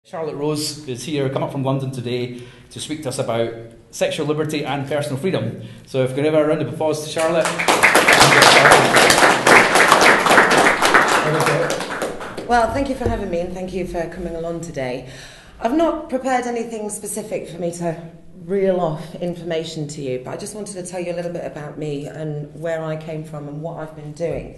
Charlotte Rose is here, come up from London today to speak to us about sexual liberty and personal freedom. So if we can have a round of applause to Charlotte. Well, thank you for having me and thank you for coming along today. I've not prepared anything specific for me to reel off information to you, but I just wanted to tell you a little bit about me and where I came from and what I've been doing.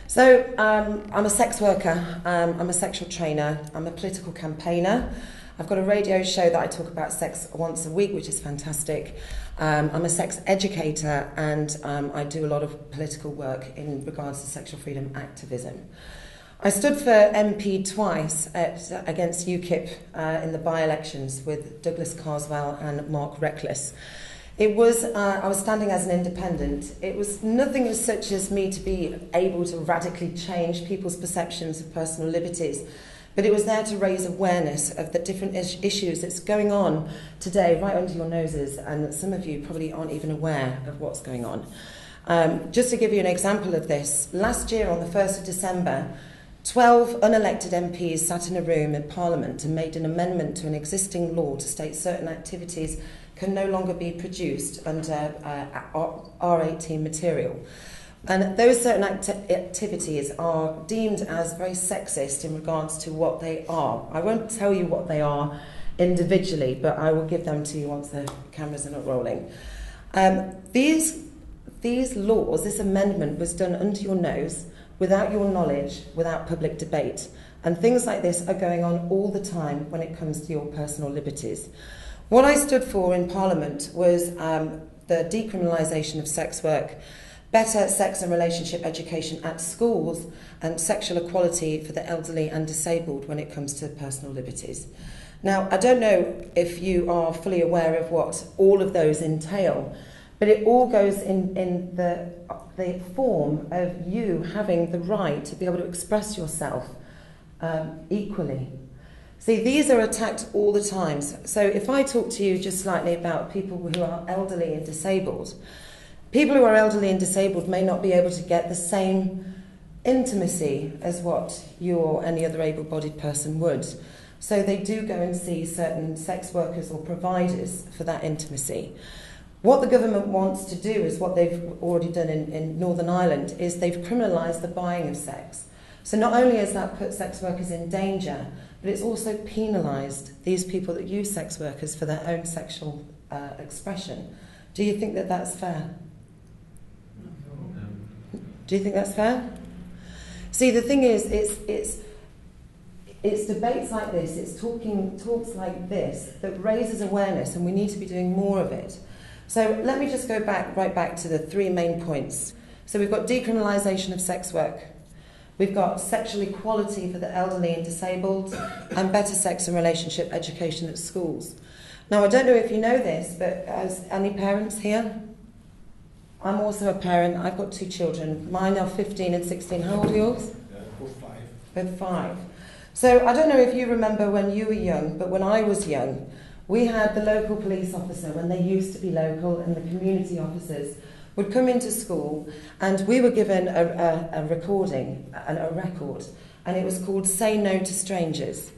So I'm a sex worker, I'm a sexual trainer, I'm a political campaigner. I've got a radio show that I talk about sex once a week, which is fantastic. I'm a sex educator and I do a lot of political work in regards to sexual freedom activism. I stood for MP twice against UKIP in the by-elections with Douglas Carswell and Mark Reckless. I was standing as an independent. It was nothing as such as me to be able to radically change people's perceptions of personal liberties, but it was there to raise awareness of the different issues that's going on today right under your noses, and that some of you probably aren't even aware of what's going on. Just to give you an example of this, last year on the 1st of December, 12 unelected MPs sat in a room in Parliament and made an amendment to an existing law to state certain activities can no longer be produced under R18 material. And those certain activities are deemed as very sexist in regards to what they are. I won't tell you what they are individually, but I will give them to you once the cameras are not rolling. These laws, this amendment was done under your nose, without your knowledge, without public debate. And things like this are going on all the time when it comes to your personal liberties. What I stood for in Parliament was the decriminalization of sex work, better sex and relationship education at schools, and sexual equality for the elderly and disabled when it comes to personal liberties. Now, I don't know if you are fully aware of what all of those entail, but it all goes in the form of you having the right to be able to express yourself equally. See, these are attacked all the time. So if I talk to you just slightly about people who are elderly and disabled, people who are elderly and disabled may not be able to get the same intimacy as what you or any other able-bodied person would. So they do go and see certain sex workers or providers for that intimacy. What the government wants to do is what they've already done in Northern Ireland, is they've criminalised the buying of sex. So not only has that put sex workers in danger, but it's also penalised these people that use sex workers for their own sexual expression. Do you think that that's fair? Do you think that's fair? See, the thing is, it's debates like this, it's talks like this that raises awareness, and we need to be doing more of it. So let me just go right back to the three main points. So we've got decriminalisation of sex work. We've got sexual equality for the elderly and disabled, and better sex and relationship education at schools. Now, I don't know if you know this, but as any parents here? I'm also a parent. I've got two children. Mine are 15 and 16. How old are yours? Both 5. Both 5. So I don't know if you remember when you were young, but when I was young, we had the local police officer, when they used to be local, and the community officers would come into school, and we were given a recording, a record, and it was called Say No to Strangers.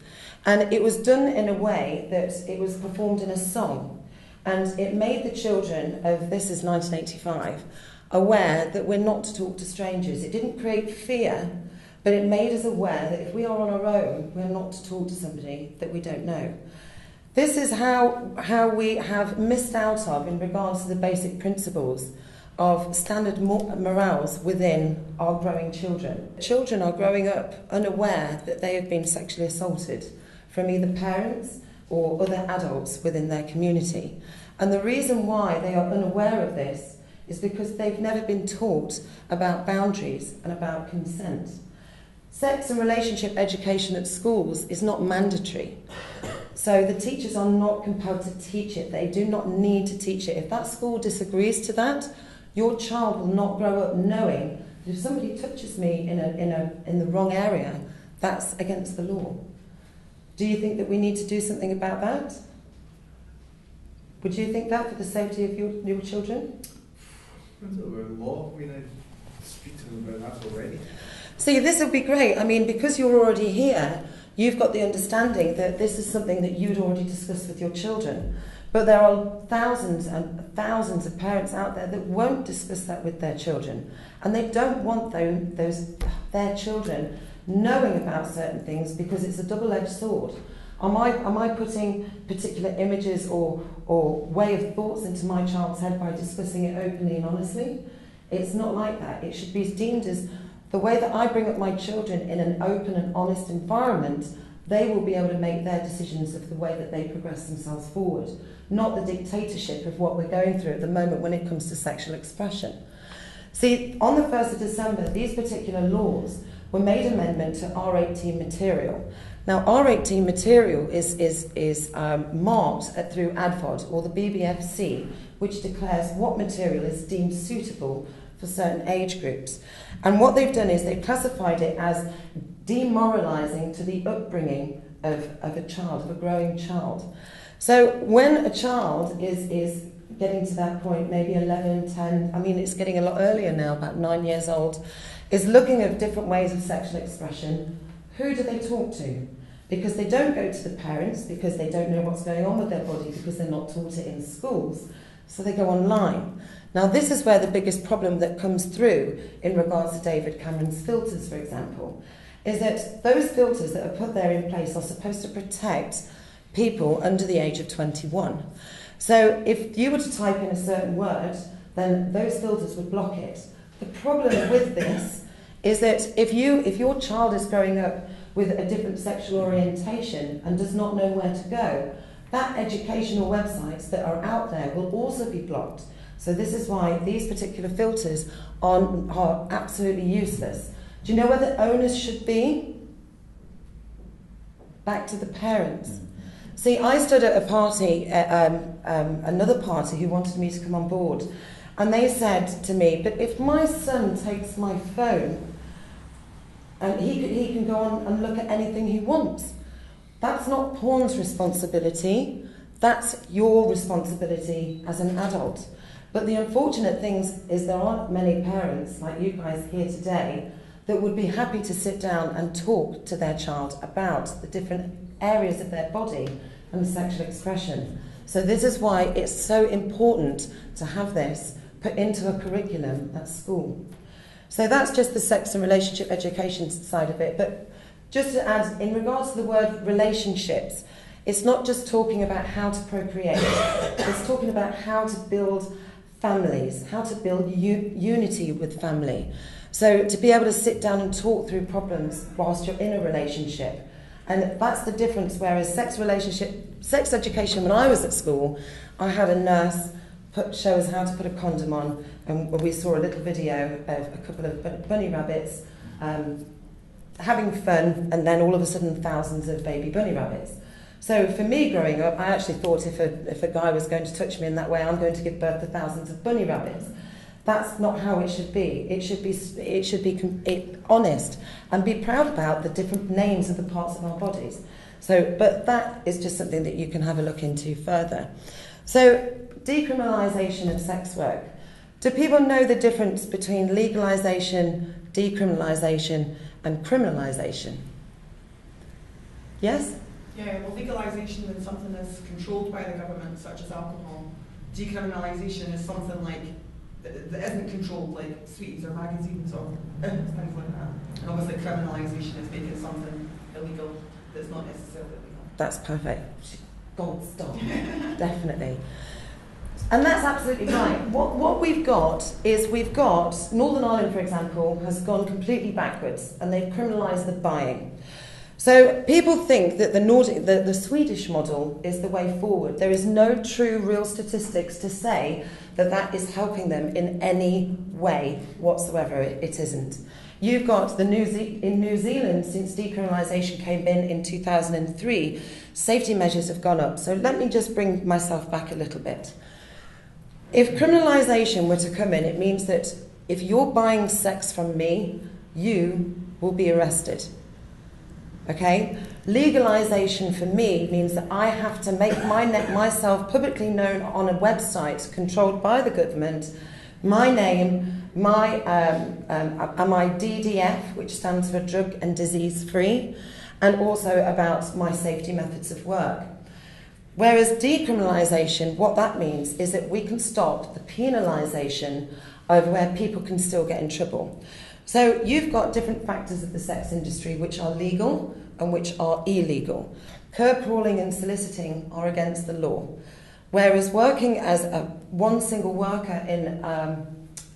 And it was done in a way that it was performed in a song, and it made the children of, this is 1985, aware that we're not to talk to strangers. It didn't create fear, but it made us aware that if we are on our own, we're not to talk to somebody that we don't know. This is how we have missed out of in regards to the basic principles of standard morals within our growing children. Children are growing up unaware that they have been sexually assaulted from either parents or other adults within their community. And the reason why they are unaware of this is because they've never been taught about boundaries and about consent. Sex and relationship education at schools is not mandatory. So the teachers are not compelled to teach it. They do not need to teach it. If that school disagrees to that, your child will not grow up knowing that if somebody touches me in the wrong area, that's against the law. Do you think that we need to do something about that? Would you think that for the safety of your children? We're law. We need to speak to them about that already. See, this would be great. I mean, because you're already here, you've got the understanding that this is something that you'd already discussed with your children. But there are thousands and thousands of parents out there that won't discuss that with their children. And they don't want their children knowing about certain things because it's a double-edged sword. Am I putting particular images or way of thoughts into my child's head by discussing it openly and honestly? It's not like that. It should be deemed as the way that I bring up my children in an open and honest environment. They will be able to make their decisions of the way that they progress themselves forward, not the dictatorship of what we're going through at the moment when it comes to sexual expression. See, on the 1st of December, these particular laws were made amendment to R18 material. Now, R18 material is marked through ADVOD, or the BBFC, which declares what material is deemed suitable for certain age groups. And what they've done is they've classified it as demoralising to the upbringing of a child, of a growing child. So when a child is getting to that point, maybe 11, 10, I mean it's getting a lot earlier now, about 9 years old, is looking at different ways of sexual expression, who do they talk to? Because they don't go to the parents, because they don't know what's going on with their body, because they're not taught it in schools, so they go online. Now this is where the biggest problem that comes through in regards to David Cameron's filters, for example, is that those filters that are put there in place are supposed to protect people under the age of 21. So if you were to type in a certain word, then those filters would block it. The problem with this is that if your child is growing up with a different sexual orientation and does not know where to go, that educational websites that are out there will also be blocked. So this is why these particular filters are absolutely useless. Do you know where the onus should be? Back to the parents. See, I stood at a party, another party who wanted me to come on board, and they said to me, but if my son takes my phone, and he can go on and look at anything he wants. That's not porn's responsibility, that's your responsibility as an adult. But the unfortunate thing is there aren't many parents like you guys here today that would be happy to sit down and talk to their child about the different areas of their body and sexual expression. So this is why it's so important to have this put into a curriculum at school. So that's just the sex and relationship education side of it. But just to add, in regards to the word relationships, it's not just talking about how to procreate. It's talking about how to build families, how to build unity with family. So to be able to sit down and talk through problems whilst you're in a relationship. And that's the difference, whereas sex education, when I was at school, I had a nurse show us how to put a condom on, and we saw a little video of a couple of bunny rabbits having fun, and then all of a sudden thousands of baby bunny rabbits. So for me growing up, I actually thought if a guy was going to touch me in that way, I'm going to give birth to thousands of bunny rabbits. That's not how it should be. It should be honest and be proud about the different names of the parts of our bodies. So, but that is just something that you can have a look into further. So, decriminalisation of sex work. Do people know the difference between legalisation, decriminalisation, and criminalisation? Yes? Yeah, well, legalisation is something that's controlled by the government, such as alcohol. Decriminalisation is something like that isn't controlled, like sweets or magazines or things like that. And obviously, criminalisation is making something illegal that's not necessarily legal. That's perfect. Gold star, definitely. And that's absolutely right. What we've got is Northern Ireland, for example, has gone completely backwards, and they've criminalised the buying. So people think that the Swedish model is the way forward. There is no true, real statistics to say that that is helping them in any way whatsoever. It isn't. You've got in New Zealand, since decriminalisation came in 2003, safety measures have gone up. So let me just bring myself back a little bit. If criminalisation were to come in, it means that if you're buying sex from me, you will be arrested. Okay? Legalisation for me means that I have to make myself publicly known on a website controlled by the government, my name, my DDF, which stands for Drug and Disease Free, and also about my safety methods of work. Whereas decriminalisation, what that means is that we can stop the penalisation of where people can still get in trouble. So you've got different factors of the sex industry which are legal and which are illegal. Curb crawling and soliciting are against the law. Whereas working as one single worker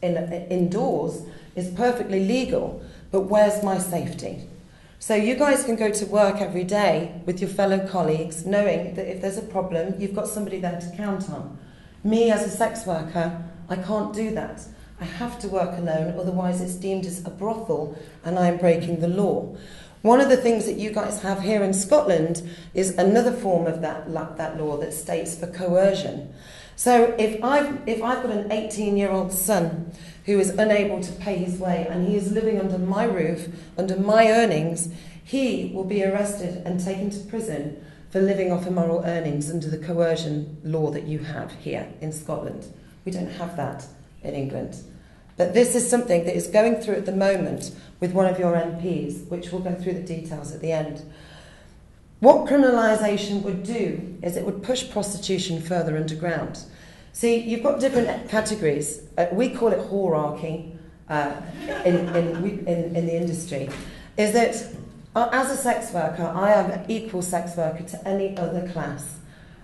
indoors is perfectly legal, but where's my safety? So you guys can go to work every day with your fellow colleagues, knowing that if there's a problem, you've got somebody there to count on. Me as a sex worker, I can't do that. I have to work alone, otherwise it's deemed as a brothel and I am breaking the law. One of the things that you guys have here in Scotland is another form of that law that states for coercion. So if I've got an 18-year-old son who is unable to pay his way and he is living under my roof, under my earnings, he will be arrested and taken to prison for living off immoral earnings under the coercion law that you have here in Scotland. We don't have that in England. But this is something that is going through at the moment with one of your MPs, which we'll go through the details at the end. What criminalisation would do is it would push prostitution further underground. See, you've got different categories. We call it whorearchy in the industry. Is that as a sex worker, I am an equal sex worker to any other class.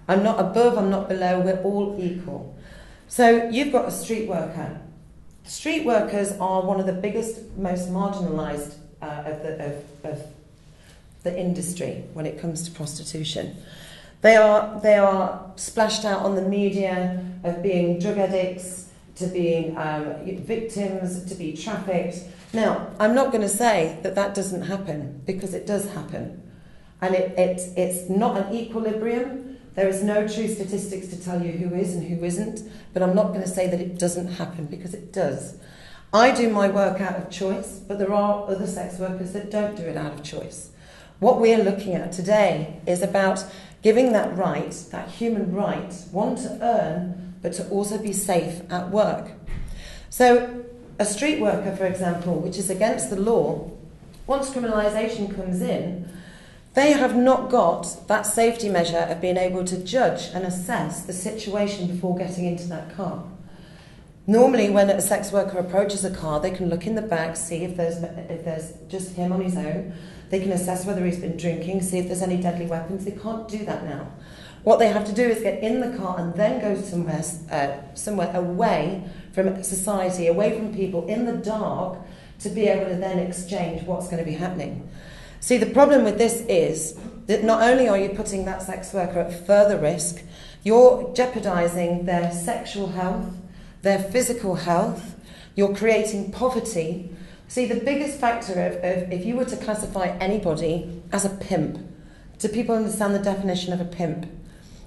I'm not above, I'm not below, we're all equal. So you've got a street worker. Street workers are one of the biggest, most marginalised of the industry when it comes to prostitution. They are splashed out on the media of being drug addicts, to being victims, to be trafficked. Now, I'm not going to say that that doesn't happen, because it does happen. And it's not an equilibrium. There is no true statistics to tell you who is and who isn't, but I'm not going to say that it doesn't happen, because it does. I do my work out of choice, but there are other sex workers that don't do it out of choice. What we're looking at today is about giving that right, that human right, one to earn, but to also be safe at work. So a street worker, for example, which is against the law, once criminalisation comes in, they have not got that safety measure of being able to judge and assess the situation before getting into that car. Normally, when a sex worker approaches a car, they can look in the back, see if there's just him on his own. They can assess whether he's been drinking, see if there's any deadly weapons. They can't do that now. What they have to do is get in the car and then go somewhere away from society, away from people, in the dark, to be able to then exchange what's going to be happening. See, the problem with this is that not only are you putting that sex worker at further risk, you're jeopardising their sexual health, their physical health, you're creating poverty. See, the biggest factor of if you were to classify anybody as a pimp, do people understand the definition of a pimp?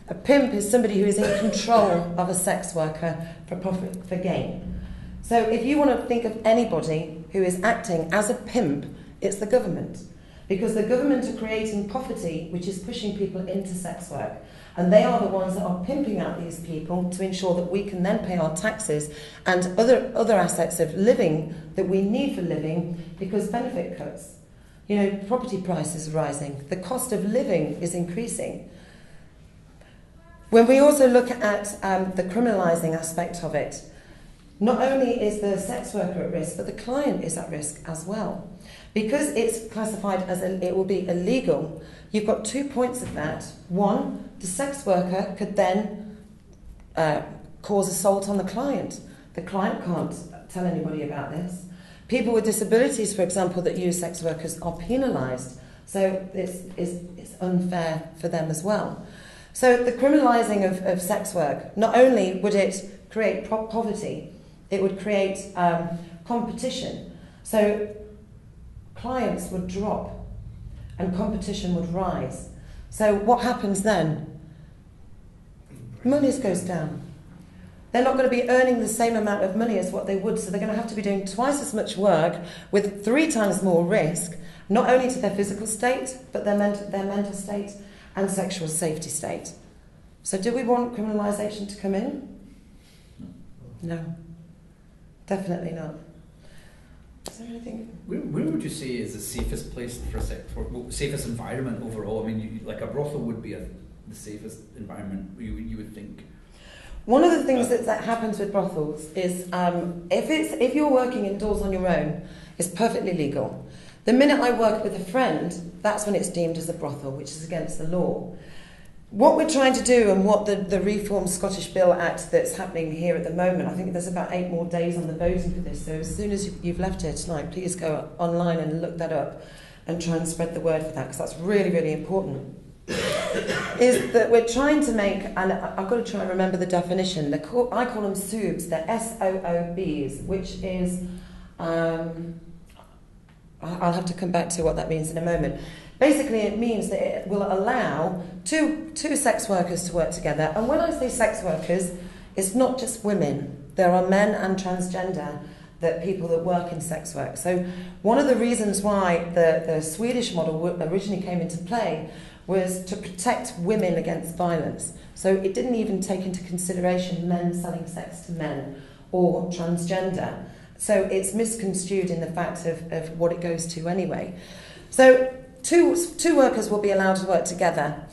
A pimp is somebody who is in control of a sex worker for profit, for gain. So if you want to think of anybody who is acting as a pimp, it's the government. Because the government are creating poverty, which is pushing people into sex work. And they are the ones that are pimping out these people to ensure that we can then pay our taxes and other assets of living that we need for living, because benefit cuts. You know, property prices are rising. The cost of living is increasing. When we also look at the criminalising aspect of it, not only is the sex worker at risk, but the client is at risk as well. Because it's classified as it will be illegal, you've got 2 points of that. One, the sex worker could then cause assault on the client. The client can't tell anybody about this. People with disabilities, for example, that use sex workers are penalised. So it's unfair for them as well. So the criminalising of sex work, not only would it create poverty, it would create competition. So clients would drop and competition would rise. So what happens then? Money goes down. They're not going to be earning the same amount of money as what they would, so they're going to have to be doing twice as much work with 3 times more risk, not only to their physical state, but their mental state and sexual safety state. So do we want criminalisation to come in? No, definitely not. Is there anything? Where would you say is the safest place for safest environment overall? I mean, like a brothel would be the safest environment you would think. One of the things that happens with brothels is if you're working indoors on your own, it's perfectly legal. The minute I work with a friend, that's when it's deemed as a brothel, which is against the law. What we're trying to do, and what the Reformed Scottish Bill Act that's happening here at the moment, I think there's about 8 more days on the voting for this, so as soon as you've left here tonight, please go online and look that up and try and spread the word for that, because that's really, really important. Is that we're trying to make, and I've got to try and remember the definition, I call them SOOBs, they're SOOBs, which is, I'll have to come back to what that means in a moment. Basically, it means that it will allow two sex workers to work together. And when I say sex workers, it's not just women. There are men and transgender people that work in sex work. So one of the reasons why the Swedish model originally came into play was to protect women against violence. So it didn't even take into consideration men selling sex to men or transgender. So it's misconstrued in the fact of what it goes to anyway. So two workers will be allowed to work together.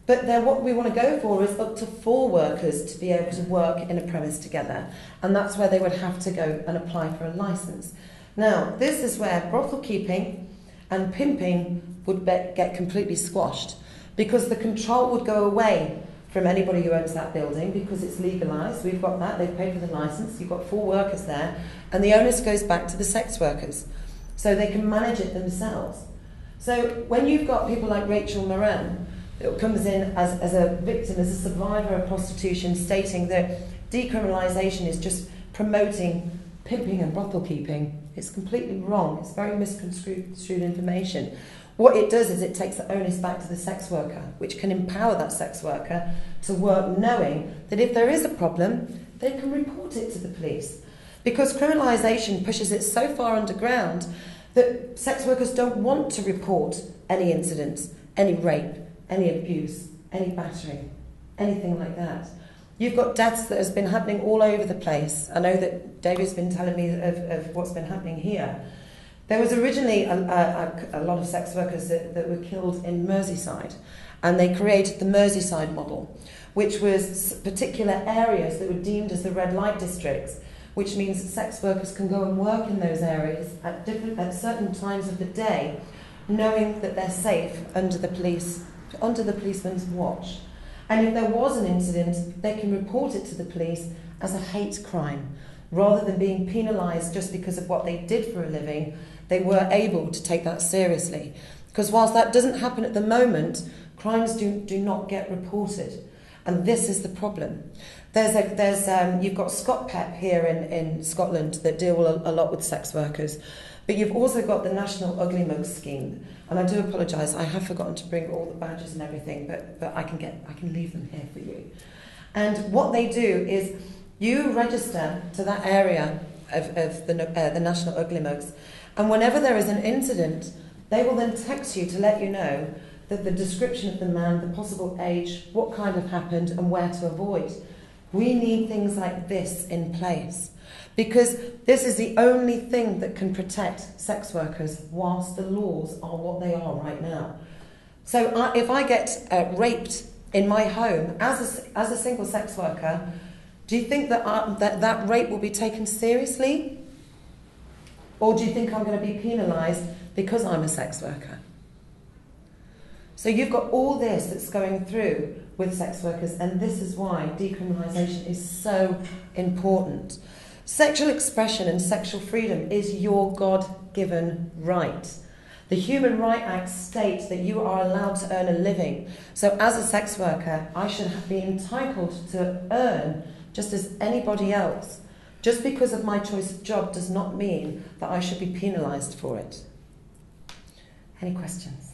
But then what we want to go for is up to 4 workers to be able to work in a premise together. And that's where they would have to go and apply for a licence. Now, this is where brothel keeping and pimping would get completely squashed, because the control would go away from anybody who owns that building, because it's legalised. We've got that, they've paid for the licence, you've got 4 workers there, and the onus goes back to the sex workers, so they can manage it themselves. So when you've got people like Rachel Moran, that comes in as a victim, as a survivor of prostitution, stating that decriminalisation is just promoting pimping and brothel keeping, it's completely wrong. It's very misconstrued information. What it does is it takes the onus back to the sex worker, which can empower that sex worker to work knowing that if there is a problem, they can report it to the police. Because criminalisation pushes it so far underground that sex workers don't want to report any incidents, any rape, any abuse, any battering, anything like that. You've got deaths that has been happening all over the place. I know that David's been telling me of what's been happening here. There was originally a lot of sex workers that were killed in Merseyside, and they created the Merseyside model, which was particular areas that were deemed as the red light districts, which means that sex workers can go and work in those areas at certain times of the day, knowing that they're safe under the policeman's watch. And if there was an incident, they can report it to the police as a hate crime. Rather than being penalised just because of what they did for a living, they were able to take that seriously. Because whilst that doesn't happen at the moment, crimes do not get reported. And this is the problem. You've got Scott Pep here in Scotland that deal a lot with sex workers. But you've also got the National Ugly Mug Scheme. And I do apologise, I have forgotten to bring all the badges and everything, but I can leave them here for you. And what they do is you register to that area of the National Ugly Mugs, and whenever there is an incident, they will then text you to let you know that the description of the man, the possible age, what kind of happened, and where to avoid. We need things like this in place, because this is the only thing that can protect sex workers whilst the laws are what they are right now. So if I get raped in my home as a single sex worker, do you think that rape will be taken seriously? Or do you think I'm going to be penalised because I'm a sex worker? So you've got all this that's going through with sex workers, and this is why decriminalisation is so important. Sexual expression and sexual freedom is your God-given right. The Human Rights Act states that you are allowed to earn a living. So as a sex worker, I should be entitled to earn just as anybody else. Just because of my choice of job does not mean that I should be penalised for it. Any questions?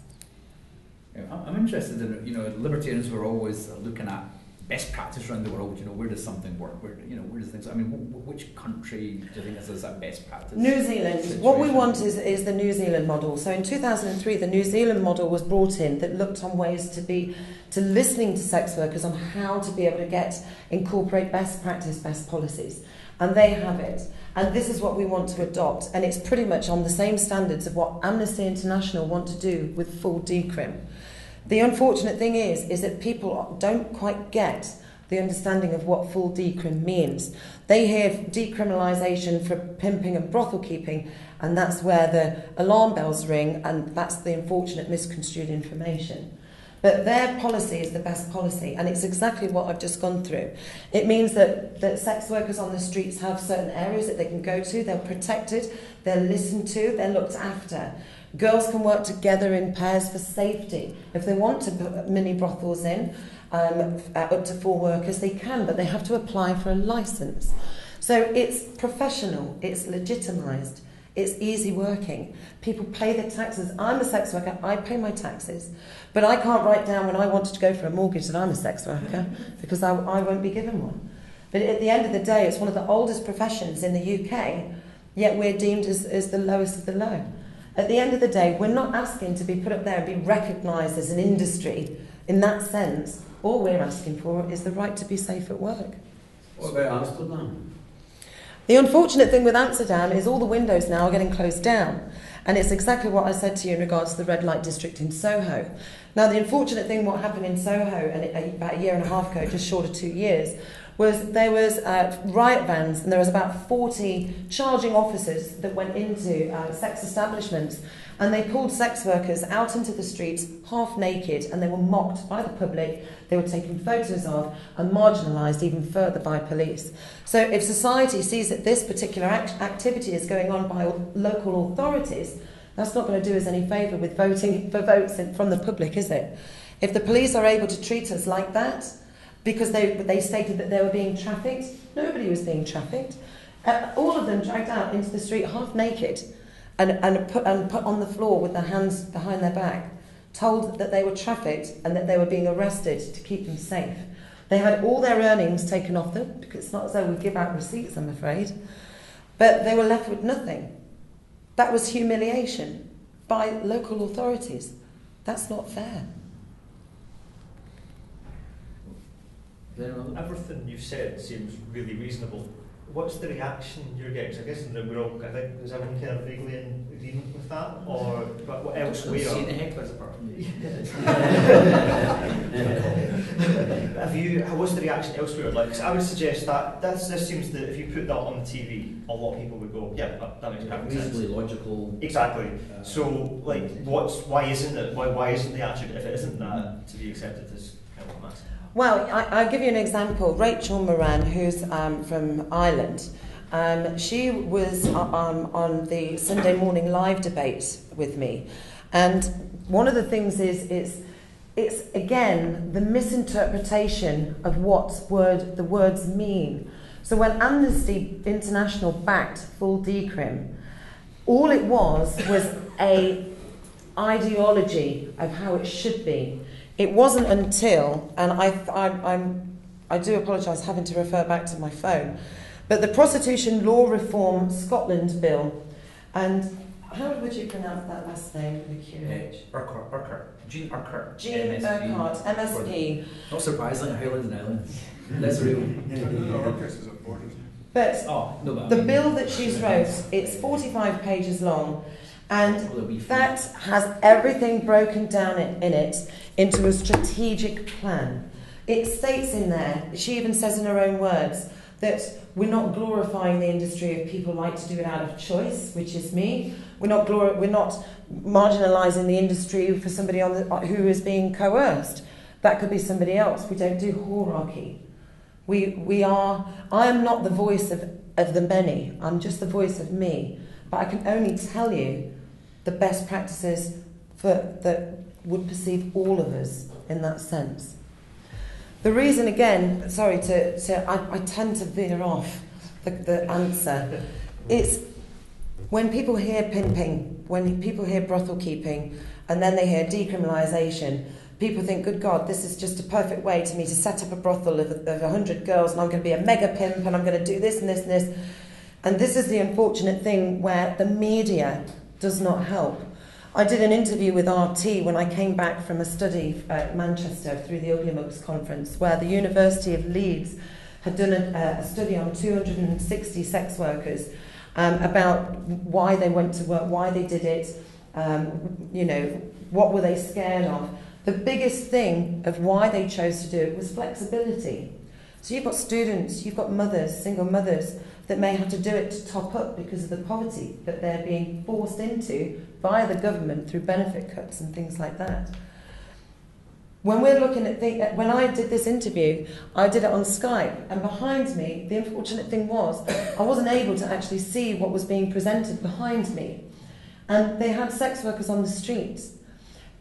Yeah, I'm interested in, libertarians were always looking at best practice around the world. Where does something work? Where does things? I mean, which country do you think is that best practice? New Zealand. Situation? What we want is the New Zealand model. So in 2003, the New Zealand model was brought in that looked on ways to listening to sex workers on how to be able to incorporate best practice, best policies. and they have it. And this is what we want to adopt, and it's pretty much on the same standards of what Amnesty International want to do with full decrim. The unfortunate thing is that people don't quite get the understanding of what full decrim means. They hear decriminalisation for pimping and brothel keeping, and that's where the alarm bells ring, and that's the unfortunate misconstrued information. But their policy is the best policy, and it's exactly what I've just gone through. It means that sex workers on the streets have certain areas that they can go to, they're protected, they're listened to, they're looked after. Girls can work together in pairs for safety. If they want to put mini brothels in, up to 4 workers, they can, but they have to apply for a licence. So it's professional, it's legitimised, it's easy working. People pay their taxes. I'm a sex worker, I pay my taxes. But I can't write down when I wanted to go for a mortgage that I'm a sex worker, because I won't be given one. But at the end of the day, it's one of the oldest professions in the UK, yet we're deemed as the lowest of the low. At the end of the day, we're not asking to be put up there and be recognised as an industry in that sense. All we're asking for is the right to be safe at work. What about Amsterdam? The unfortunate thing with Amsterdam is all the windows now are getting closed down. And it's exactly what I said to you in regards to the red light district in Soho. Now, the unfortunate thing, what happened in Soho about a year and a half ago, just short of 2 years, was there was riot vans, and there was about 40 charging officers that went into sex establishments, and they pulled sex workers out into the streets half naked, and they were mocked by the public, they were taken photos of and marginalised even further by police. So if society sees that this particular activity is going on by local authorities, that's not going to do us any favour with voting for votes from the public, is it? If the police are able to treat us like that, because they stated that they were being trafficked, nobody was being trafficked. All of them dragged out into the street half naked and put on the floor with their hands behind their back, told that they were trafficked and that they were being arrested to keep them safe. They had all their earnings taken off them, because it's not as though we give out receipts, I'm afraid, but they were left with nothing. That was humiliation by local authorities. That's not fair. Everything you've said seems really reasonable. What's the reaction you're getting? 'Cause I guess we're all, I think, is everyone kind of vaguely in agreement with that? Or but what else? See the hecklers apart from you. What's the reaction elsewhere? Like, 'cause I would suggest that this seems that if you put that on the TV, a lot of people would go, yeah, that makes perfect sense. Reasonably logical. Exactly. So, like, why isn't it? Why isn't the attitude, if it isn't that, to be accepted as kind of a mass? Well, I'll give you an example. Rachel Moran, who's from Ireland, she was on the Sunday morning live debate with me. And one of the things is it's again, the misinterpretation of what the words mean. So when Amnesty International backed full decrim, all it was a ideology of how it should be. It wasn't until, and I do apologise having to refer back to my phone, but the Prostitution Law Reform Scotland Bill, and how would you pronounce that last name? Urquhart. Jean Urquhart. Jean Urquhart, MSP. Not surprisingly, Highland and Island. That's real. But the bill that she's wrote, it's 45 pages long, and that has everything broken down in it into a strategic plan. It states in there, she even says in her own words, that we're not glorifying the industry of people like to do it out of choice, which is me. We're not marginalising the industry for somebody who is being coerced. That could be somebody else. We don't do hierarchy. I am not the voice of the many. I'm just the voice of me. But I can only tell you the best practices that would perceive all of us in that sense. The reason, again, I tend to veer off the answer. It's when people hear pimping, when people hear brothel keeping, and then they hear decriminalisation, people think, good God, this is just a perfect way to me to set up a brothel of 100 girls, and I'm going to be a mega pimp, and I'm going to do this and this and this. And this is the unfortunate thing where the media does not help. I did an interview with RT when I came back from a study at Manchester through the Ugly Mugs conference, where the University of Leeds had done a study on 260 sex workers about why they went to work, why they did it, you know, what were they scared of. The biggest thing of why they chose to do it was flexibility. So you've got students, you've got mothers, single mothers, that may have to do it to top up because of the poverty that they're being forced into by the government through benefit cuts and things like that. When we're looking at when I did this interview, I did it on Skype, and behind me, the unfortunate thing was, I wasn't able to actually see what was being presented behind me. And they had sex workers on the streets.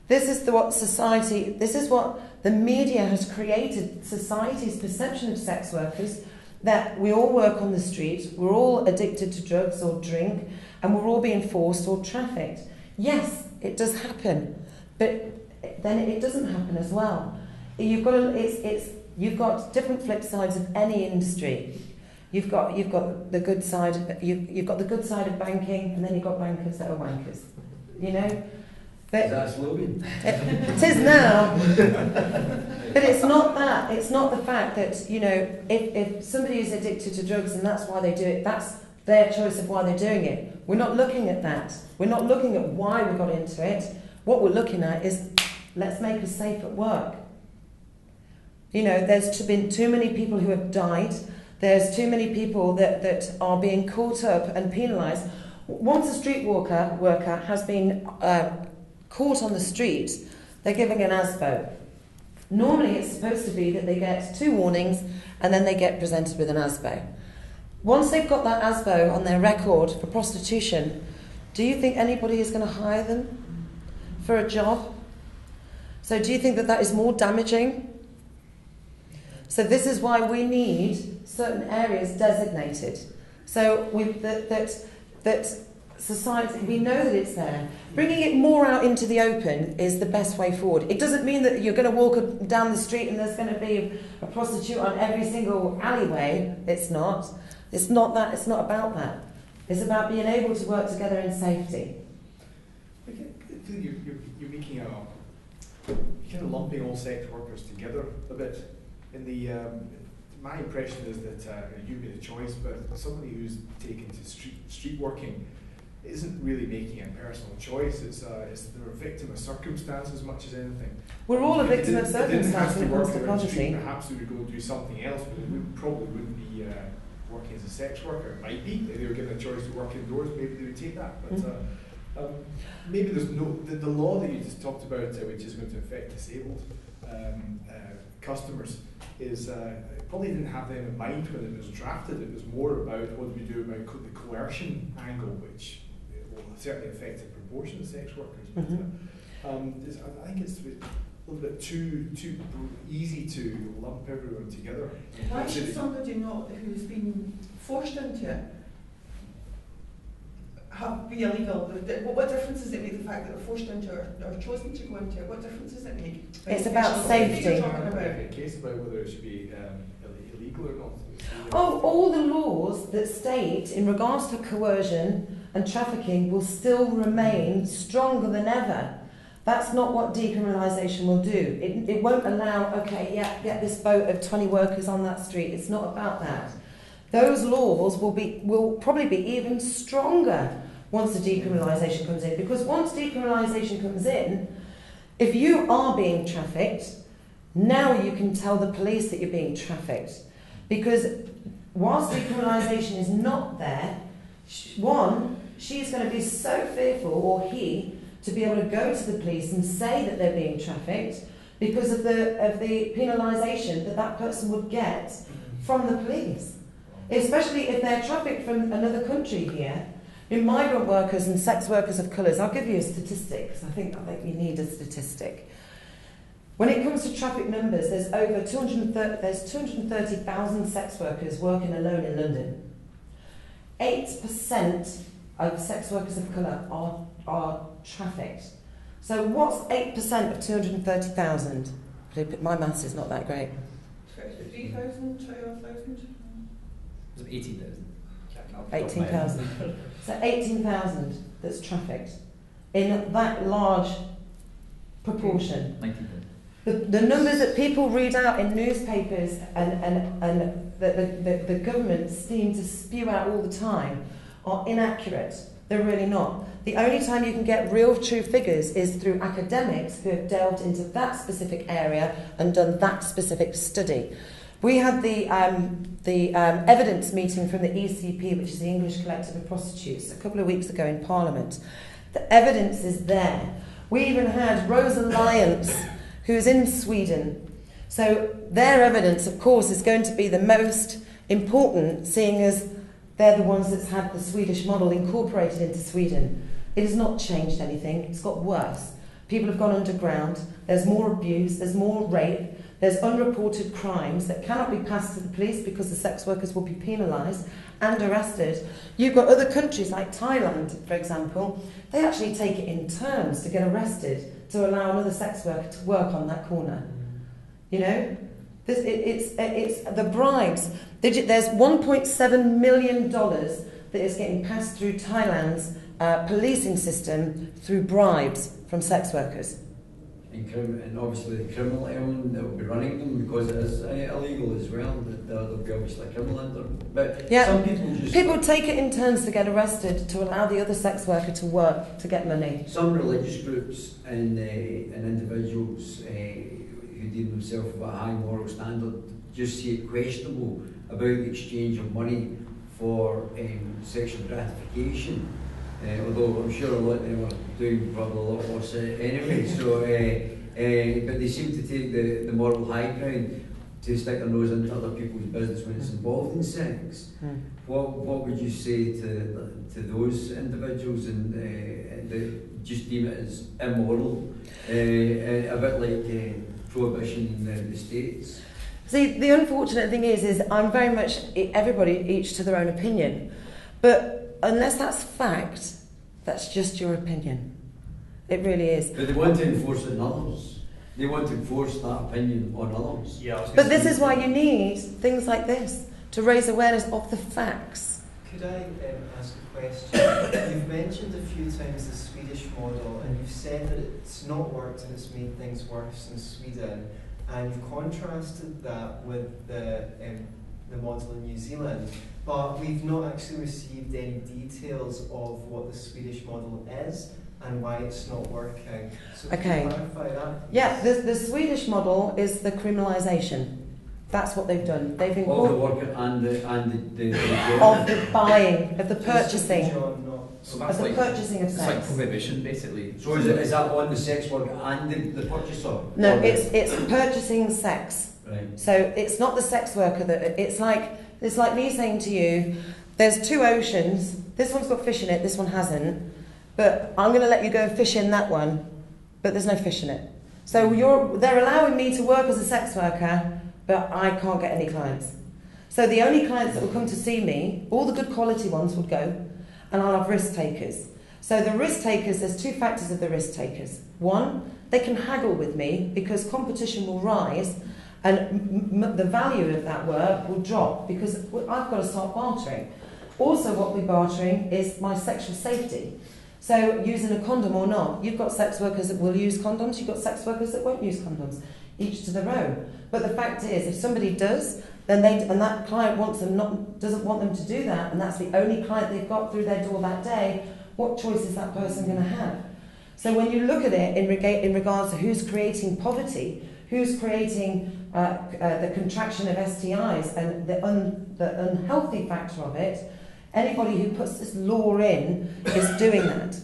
This is what the media has created, society's perception of sex workers, that we all work on the street, we're all addicted to drugs or drink, and we're all being forced or trafficked. Yes, it does happen, but then it doesn't happen as well. You've got different flip sides of any industry. You've got the good side. You've got the good side of banking, and then you've got bankers that are wankers. You know. But is that a slogan? It is now. But it's not that. It's not the fact that, you know, if somebody is addicted to drugs and that's why they do it, that's their choice of why they're doing it. We're not looking at that. We're not looking at why we got into it. What we're looking at is, let's make us safe at work. You know, there's been too many people who have died. There's too many people that are being caught up and penalised. Once a street worker has been caught on the street, they're giving an ASBO. Normally it's supposed to be that they get 2 warnings and then they get presented with an ASBO. Once they've got that ASBO on their record for prostitution, do you think anybody is going to hire them for a job? So do you think that is more damaging? So this is why we need certain areas designated. So that society, we know that it's there. Bringing it more out into the open is the best way forward. It doesn't mean that you're going to walk down the street and there's going to be a prostitute on every single alleyway. It's not. It's not that. It's not about that. It's about being able to work together in safety. I think you're making you're kind of lumping all sex workers together a bit. In the my impression is that you made a choice, but somebody who's taken to street working isn't really making a personal choice. They're a victim of circumstance as much as anything. We're all a victim of circumstance when it comes to poverty. poverty. Perhaps we would go and do something else, but we probably wouldn't be working as a sex worker. It might be if they were given a choice to work indoors. Maybe they would take that. But maybe there's the law that you just talked about, which is going to affect disabled customers, is probably didn't have them in mind when it was drafted. It was more about what do we do about the coercion angle, which will certainly affect a proportion of sex workers. But, I think it's a little bit too easy to lump everyone together. Why should somebody not who's been forced into it be illegal? What difference does it make, the fact that they're forced into it or chosen to go into it? What difference does it make? It's about safety. You're talking about a case about whether it should be illegal or not. Oh, all the laws that state in regards to coercion and trafficking will still remain stronger than ever. That's not what decriminalisation will do. It won't allow, okay, yeah, get this boat of 20 workers on that street. It's not about that. Those laws will probably be even stronger once the decriminalisation comes in. Because once decriminalisation comes in, if you are being trafficked, now you can tell the police that you're being trafficked. Because whilst decriminalisation is not there, she's going to be so fearful, or he, to be able to go to the police and say that they're being trafficked because of the penalisation that person would get from the police. Especially if they're trafficked from another country here. In migrant workers and sex workers of colours, I'll give you a statistic, because I think you need a statistic. When it comes to traffic numbers, there's 230,000 sex workers working alone in London. 8% of sex workers of colour are trafficked. So what's 8% of 230,000? My maths is not that great. 3,000, 12,000? 18,000. 18,000. So 18,000 that's trafficked in that large proportion. 19,000. The numbers that people read out in newspapers and the government seem to spew out all the time are inaccurate. They're really not. The only time you can get real true figures is through academics who have delved into that specific area and done that specific study. We had the evidence meeting from the ECP, which is the English Collective of Prostitutes, a couple of weeks ago in Parliament. The evidence is there. We even had Rosa Lyons, who's in Sweden. So their evidence, of course, is going to be the most important, seeing as they're the ones that's had the Swedish model incorporated into Sweden. It has not changed anything. It's got worse. People have gone underground. There's more abuse. There's more rape. There's unreported crimes that cannot be passed to the police because the sex workers will be penalised and arrested. You've got other countries like Thailand, for example. They actually take it in turns to get arrested to allow another sex worker to work on that corner. You know? It's the bribes. There's $1.7 million that is getting passed through Thailand's policing system through bribes from sex workers. And obviously the criminal element that will be running them, because it is illegal as well, there'll be obviously a criminal under. But yeah, some people take it in turns to get arrested to allow the other sex worker to work to get money. Some religious groups and individuals who deem themselves with a high moral standard just see it questionable about the exchange of money for sexual gratification. Although I'm sure a lot of them are doing probably a lot worse anyway. So, but they seem to take the moral high ground to stick their nose into other people's business when it's involved in sex. What would you say to those individuals and that just deem it as immoral, a bit like prohibition in the States? See, the unfortunate thing is I'm very much everybody each to their own opinion, but unless that's fact, that's just your opinion. It really is. But they want to enforce it on others. They want to enforce that opinion on others. Yeah, but this is why you need things like this, to raise awareness of the facts. Could I ask a question? You've mentioned a few times the Swedish model, and you've said that it's not worked and it's made things worse in Sweden, and you've contrasted that with the model in New Zealand. But we've not actually received any details of what the Swedish model is and why it's not working. So can you clarify that? Yeah, the Swedish model is the criminalisation. That's what they've done. They've incorporated the worker and the of the buying, of the purchasing, So of the purchasing of sex. It's like prohibition, basically. So is that on the sex worker and the purchaser? No, it's purchasing sex. Right. So it's not the sex worker that it's like me saying to you, there's two oceans. This one's got fish in it. This one hasn't. But I'm going to let you go fish in that one, but there's no fish in it. So they're allowing me to work as a sex worker, but I can't get any clients. So the only clients that will come to see me, all the good quality ones would go, and I'll have risk takers. So the risk takers, there's two factors of the risk takers. One, they can haggle with me because competition will rise and the value of that work will drop because I've got to start bartering. Also what we're bartering is my sexual safety. So using a condom or not, you've got sex workers that will use condoms, you've got sex workers that won't use condoms, each to their own. But the fact is, if somebody does, then and that client doesn't want them to do that, and that's the only client they've got through their door that day, what choice is that person going to have? So when you look at it in regards to who's creating poverty, who's creating the contraction of STIs and the unhealthy factor of it, anybody who puts this law in is doing that.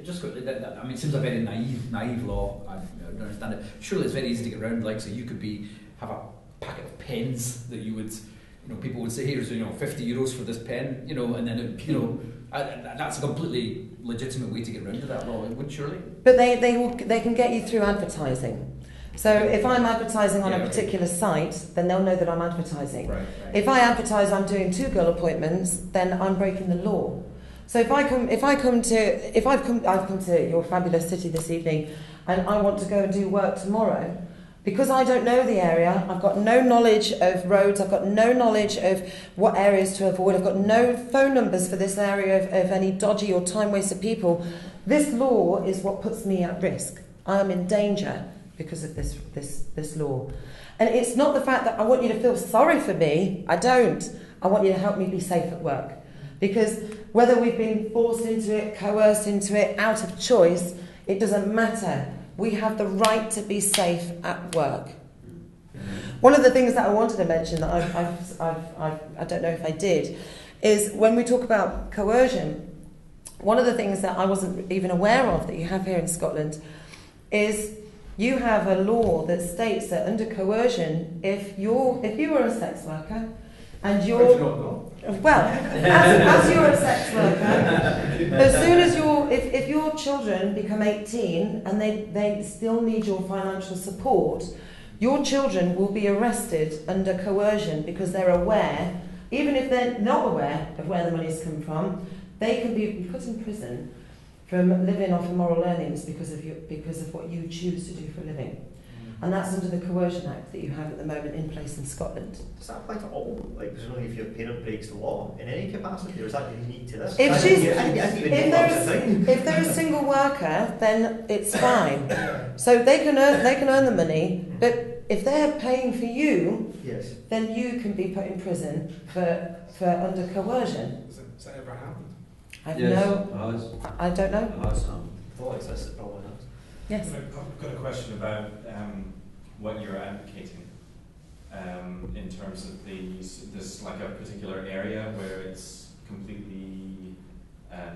Just quickly, I mean, it seems a very naive law. I don't understand it. Surely it's very easy to get around. Like, so you could have a packet of pens that you would, people would say, here's 50 euros for this pen, and then that's a completely legitimate way to get around to that law, wouldn't surely? But they can get you through advertising. So if I'm advertising on a particular site, then they'll know that I'm advertising. Right. If I advertise I'm doing 2 girl appointments, then I'm breaking the law. So I've come to your fabulous city this evening, and I want to go and do work tomorrow, because I don't know the area, I've got no knowledge of roads, I've got no knowledge of what areas to avoid, I've got no phone numbers for this area of any dodgy or time-wasted people. This law is what puts me at risk. I am in danger because of this law. And it's not the fact that I want you to feel sorry for me. I don't. I want you to help me be safe at work. Because whether we've been forced into it, coerced into it, out of choice, it doesn't matter. We have the right to be safe at work. One of the things that I wanted to mention that I don't know if I did, is when we talk about coercion, one of the things that I wasn't even aware of that you have here in Scotland is you have a law that states that under coercion, if you were a sex worker and you're as you're a sex worker, as soon as if your children become 18 and they still need your financial support, your children will be arrested under coercion because they're aware, even if they're not aware of where the money's come from, they can be put in prison from living off immoral earnings because of what you choose to do for a living. And that's under the Coercion Act that you have at the moment in place in Scotland. Does that apply to all? Like, presumably if your parent breaks the law in any capacity, or is that unique to this? If they're a single worker, then it's fine. So they can earn the money, but if they're paying for you, yes, then you can be put in prison for under coercion. Has that ever happened? I don't know. thought existed, probably not. Yes. I've got a question about what you're advocating in terms of this like a particular area where it's completely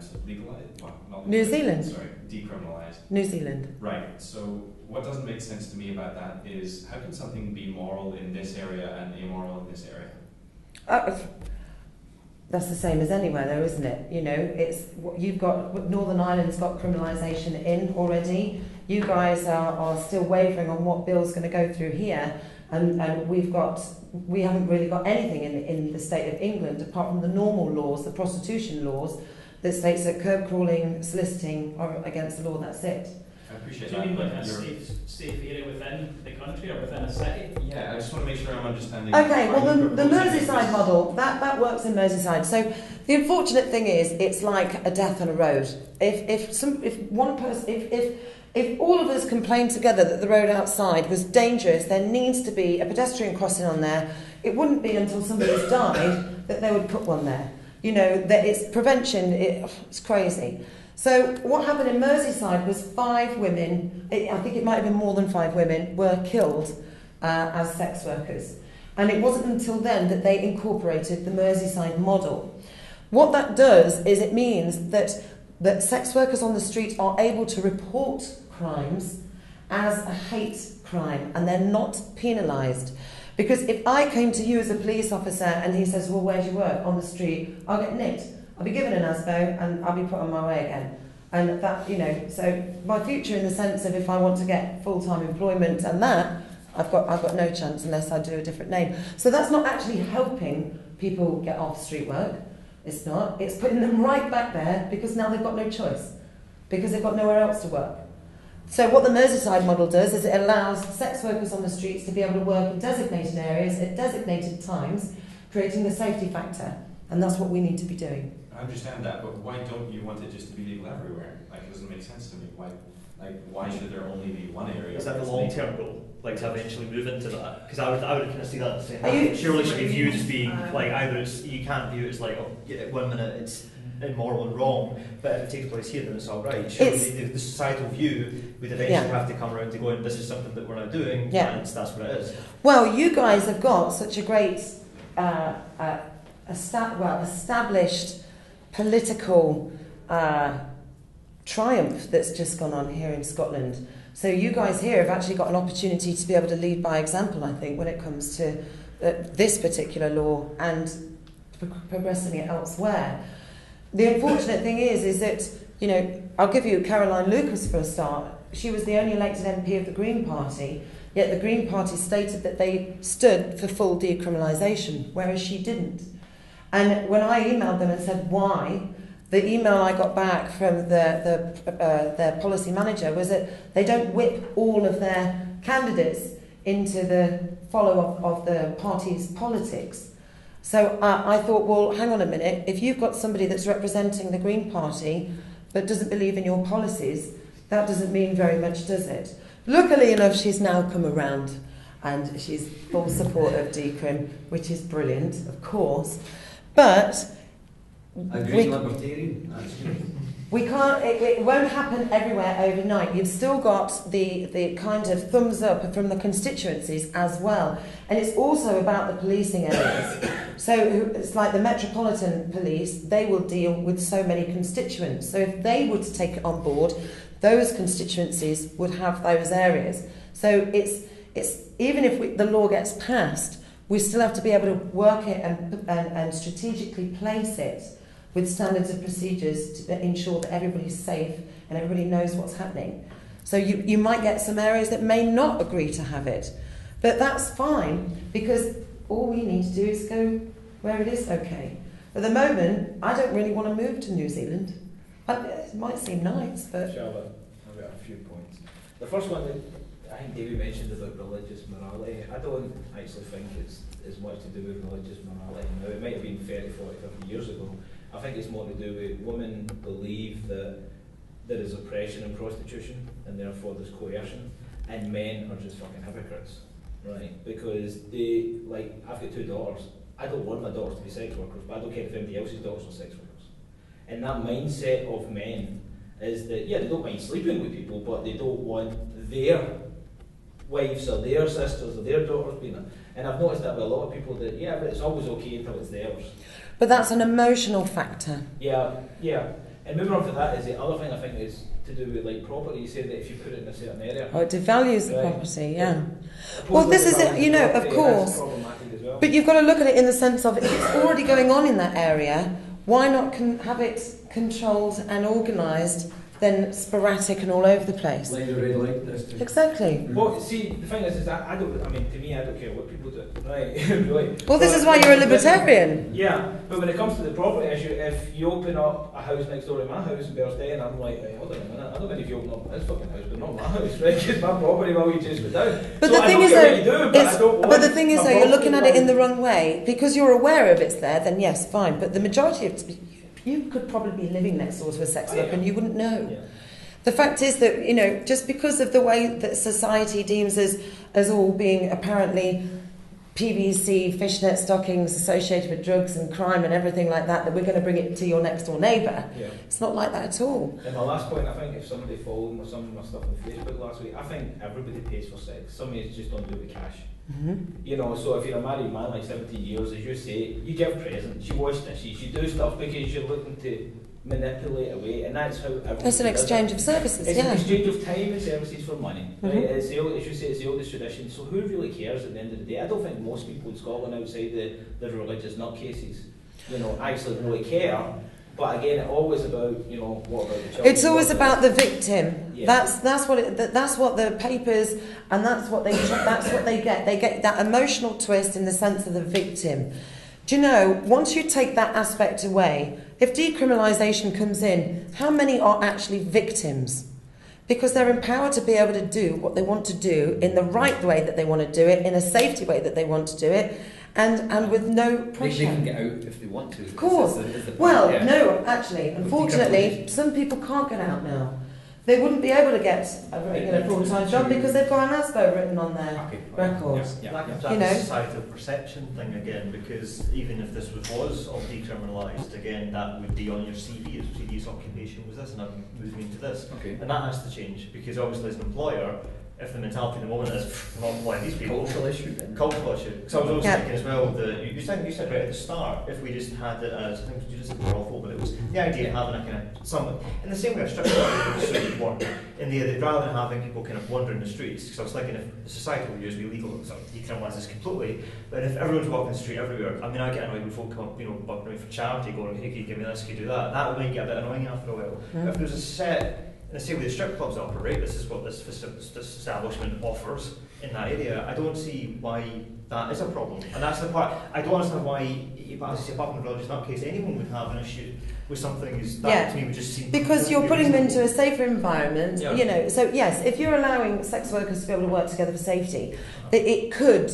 sort of legalized. Well, not New Zealand. Sorry, decriminalized. New Zealand. Right. So what doesn't make sense to me about that is how can something be moral in this area and immoral in this area? That's the same as anywhere, though, isn't it? You know, it's you've got Northern Ireland's got criminalisation in already. You guys are still wavering on what bill's going to go through here, and we haven't really got anything in the state of England apart from the normal laws, the prostitution laws, that states that curb crawling, soliciting are against the law. That's it. I appreciate that. Do you mean like a safe area within the country or within a city? Yeah, I just want to make sure I'm understanding. Okay, well the Merseyside model, that works in Merseyside. So the unfortunate thing is it's like a death on a road. If all of us complained together that the road outside was dangerous, there needs to be a pedestrian crossing on there. It wouldn't be until somebody's died that they would put one there. You know, that it's prevention, it's crazy. So what happened in Merseyside was 5 women, I think it might have been more than 5 women, were killed as sex workers. And it wasn't until then that they incorporated the Merseyside model. What that does is it means that sex workers on the street are able to report crimes as a hate crime and they're not penalised. Because if I came to you as a police officer and he says, well, where do you work? On the street, I'll get nicked. I'll be given an ASBO and I'll be put on my way again. And that, you know, so my future in the sense of if I want to get full-time employment and that, I've got no chance unless I do a different name. So that's not actually helping people get off street work. It's not. It's putting them right back there because now they've got no choice. Because they've got nowhere else to work. So what the Merseyside model does is it allows sex workers on the streets to be able to work in designated areas at designated times, creating the safety factor. And that's what we need to be doing. I understand that, but why don't you want it just to be legal everywhere? Like, it doesn't make sense to me. Why should there only be one area? Is that the long-term goal? Like, to eventually move into that? Because I would kind of see that and say, surely should be viewed as being, like, either you can't view it as like, 1 minute it's immoral and wrong, but if it takes place here, then it's all right. Surely the societal view would eventually have to come around to going, this is something that we're now doing, and that's what it is. Well, you guys have got such a great established political triumph that's just gone on here in Scotland. So you guys here have actually got an opportunity to be able to lead by example, I think, when it comes to this particular law and progressing it elsewhere. The unfortunate thing is that, you know, I'll give you Caroline Lucas for a start. She was the only elected MP of the Green Party, yet the Green Party stated that they stood for full decriminalisation, whereas she didn't. And when I emailed them and said why, the email I got back from their policy manager was that they don't whip all of their candidates into the follow-up of the party's politics. So I thought, well, hang on a minute, if you've got somebody that's representing the Green Party but doesn't believe in your policies, that doesn't mean very much, does it? Luckily enough, she's now come around and she's full support of decrim, which is brilliant, of course. But A green libertarian, that's good. we can't. It won't happen everywhere overnight. You've still got the kind of thumbs up from the constituencies as well, and it's also about the policing areas. So it's like the Metropolitan Police; they will deal with so many constituents. So if they were to take it on board, those constituencies would have those areas. So it's even if the law gets passed, we still have to be able to work it and strategically place it with standards and procedures to ensure that everybody's safe and everybody knows what's happening. So you might get some areas that may not agree to have it, but that's fine, because all we need to do is go where it is okay. At the moment, I don't really want to move to New Zealand. It might seem nice, but... Charlotte, I've got a few points. The first one that I think David mentioned about religious morality, I don't actually think it's as much to do with religious morality. Now, it might have been 30, 40, 50 years ago. I think it's more to do with women believe that there is oppression in prostitution and therefore there's coercion, and men are just fucking hypocrites, right? Because they, like, I've got 2 daughters. I don't want my daughters to be sex workers, but I don't care if anybody else's daughters are sex workers. And that mindset of men is that, yeah, they don't mind sleeping with people, but they don't want their wives or their sisters or their daughters being it. And I've noticed that with a lot of people that, yeah, but it's always okay until it's theirs. But that's an emotional factor. Yeah. And moving on to that is the other thing I think is to do with like property. You said that if you put it in a certain area, Oh, it devalues the property, yeah. Opposed Well, to this is it, devaluing you know, property, of course. that's problematic as well. But you've got to look at it in the sense of, if it's already going on in that area, why not have it controlled and organised, then sporadic and all over the place? Like the red light district. Exactly. Well, see, the thing is that I don't. I mean, to me, I don't care what people do, right? Really. Well, this is why you're a libertarian. Yeah, but when it comes to the property issue, if you open up a house next door to my house in Bearsday, and I'm like, hey, hold on a minute, I don't mind if you open up this fucking house, but not my house, right? Because my property value just went down. But so the thing is, though, you're looking at it in the wrong way. Because you're aware of it's there, then yes, fine. But the majority of you could probably be living next door to a sex worker and you wouldn't know. Yeah. The fact is that, you know, just because of the way that society deems us as all being apparently PVC, fishnet stockings associated with drugs and crime and everything like that, that we're going to bring it to your next door neighbour. Yeah. It's not like that at all. And my last point, I think if somebody followed some of my stuff on Facebook last week, I think everybody pays for sex. Some is just don't do it with cash. Mm-hmm. You know, so if you're a married man like 17 years, as you say, you give presents, you wash dishes, you do stuff because you're looking to manipulate away, and that's how everyone It's an exchange of services, it's yeah. an exchange of time and services for money. Mm-hmm. Right? It's the old, as you say, it's the oldest tradition. So who really cares at the end of the day? I don't think most people in Scotland outside the religious nutcases, you know, actually really care. But again, it's always about, you know, what about the children? It's always about the victim. Yeah. That's what the papers, and that's what they get. They get that emotional twist in the sense of the victim. Do you know, once you take that aspect away, if decriminalisation comes in, how many are actually victims? Because they're empowered to be able to do what they want to do in the right way that they want to do it, in a safety way that they want to do it, and with no pressure. They can get out if they want to. Of course. Well, no, actually, unfortunately, some people can't get out now. They wouldn't be able to get a full-time job because they've got an ASBO written on their records. That's You know? a societal perception thing again, because even if this was all decriminalised, again, that would be on your CV. Your CV's occupation was this, and I've moved into this. Okay. And that has to change, because obviously as an employer, if the mentality at the moment is not employing these people, Cultural issue. cultural issue. Because I was also thinking as well that you said right at the start, if we just had it as, I think you just said brothel, but it was the idea of having a kind of some in the same way a strip club would work. In the rather than having people kind of wandering the streets, because I was thinking if the societal views be legal, so decriminalise this completely, but if everyone's walking the street everywhere, I mean, I get annoyed when folk come up, you know, bucking me for charity, going, hey, can you give me this, can you do that? That might get a bit annoying after a while. Mm. If there's a set. And the same way the strip clubs operate, this is what this establishment offers in that area. I don't see why that is a problem. And that's the part, I don't understand why, as you say, apart from the religious nutcase, anyone would have an issue with something that to me would just seem... Because you're putting them into a safer environment, you know. So yes, if you're allowing sex workers to be able to work together for safety, it could,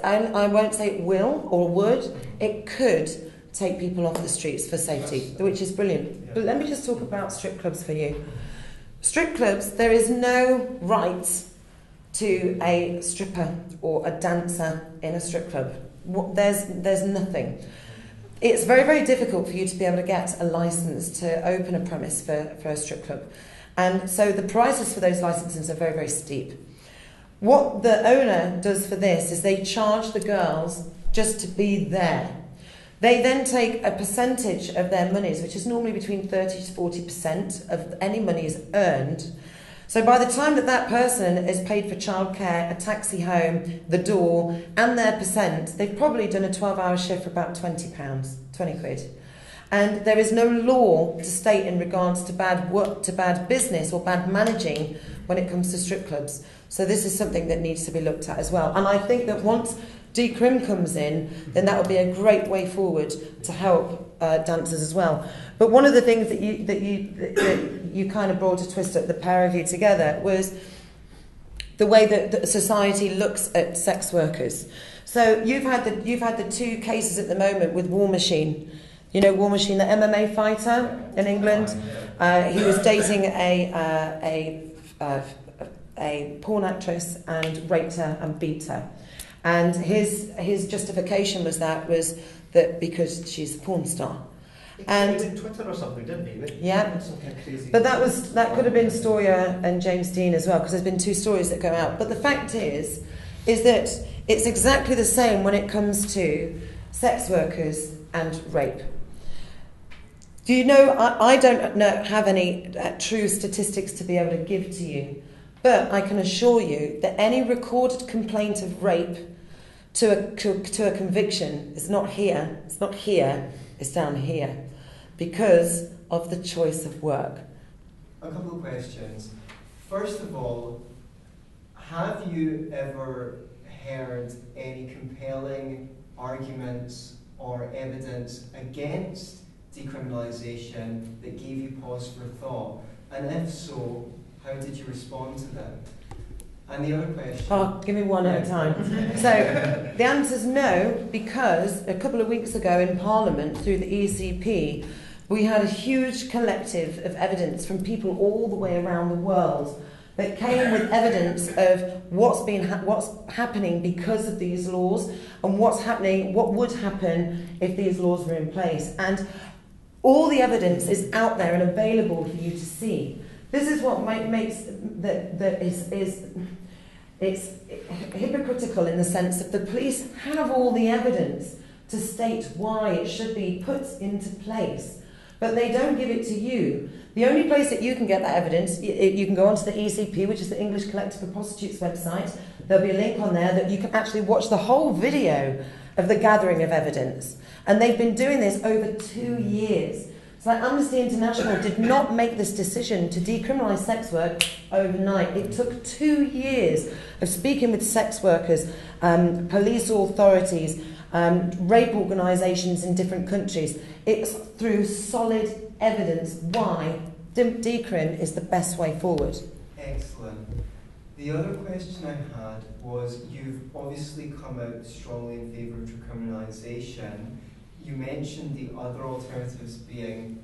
I won't say it will or would, it could take people off the streets for safety, which is brilliant. Yeah. But let me just talk about strip clubs for you. Strip clubs, there is no right to a stripper or a dancer in a strip club. There's nothing. It's very, very difficult for you to be able to get a license to open a premise for a strip club. And so the prices for those licenses are very, very steep. What the owner does for this is they charge the girls just to be there. They then take a percentage of their monies, which is normally between 30 to 40% of any monies earned. So by the time that person is paid for childcare, a taxi home, the door, and their percent, they've probably done a 12-hour shift for about £20, 20 quid. And there is no law to state in regards to bad work, to bad business or bad managing when it comes to strip clubs. So this is something that needs to be looked at as well. And I think that once decrim comes in, then that would be a great way forward to help dancers as well. But one of the things that you kind of brought a twist at, the pair of you together, was the way that society looks at sex workers. So you've had the two cases at the moment with War Machine. You know War Machine, the MMA fighter in England. He was dating a porn actress and raped her and beat her. And his justification was that because she's a porn star. And he did Twitter or something, didn't he? Yeah. Some kind of crazy. But that could have been Storia and James Dean as well, because there's been two stories that go out. But the fact is that it's exactly the same when it comes to sex workers and rape. Do you know, I don't have any true statistics to be able to give to you, but I can assure you that any recorded complaint of rape to a conviction is not here, it's down here, because of the choice of work. A couple of questions. First of all, have you ever heard any compelling arguments or evidence against decriminalisation that gave you pause for thought? And if so, how did you respond to them? And the other question... Oh, give me one at a time. So, the answer is no, because a couple of weeks ago in Parliament, through the ECP, we had a huge collective of evidence from people all the way around the world that came with evidence of what's happening because of these laws and what would happen if these laws were in place. And all the evidence is out there and available for you to see. This is what makes it's hypocritical in the sense that the police have all the evidence to state why it should be put into place, but they don't give it to you. The only place that you can get that evidence, you can go onto the ECP, which is the English Collective of Prostitutes website. There'll be a link on there that you can actually watch the whole video of the gathering of evidence. And they've been doing this over 2 years. So like Amnesty International did not make this decision to decriminalise sex work overnight. It took 2 years of speaking with sex workers, police authorities, rape organisations in different countries. It's through solid evidence why decrim is the best way forward. Excellent. The other question I had was, you've obviously come out strongly in favour of decriminalisation. You mentioned the other alternatives being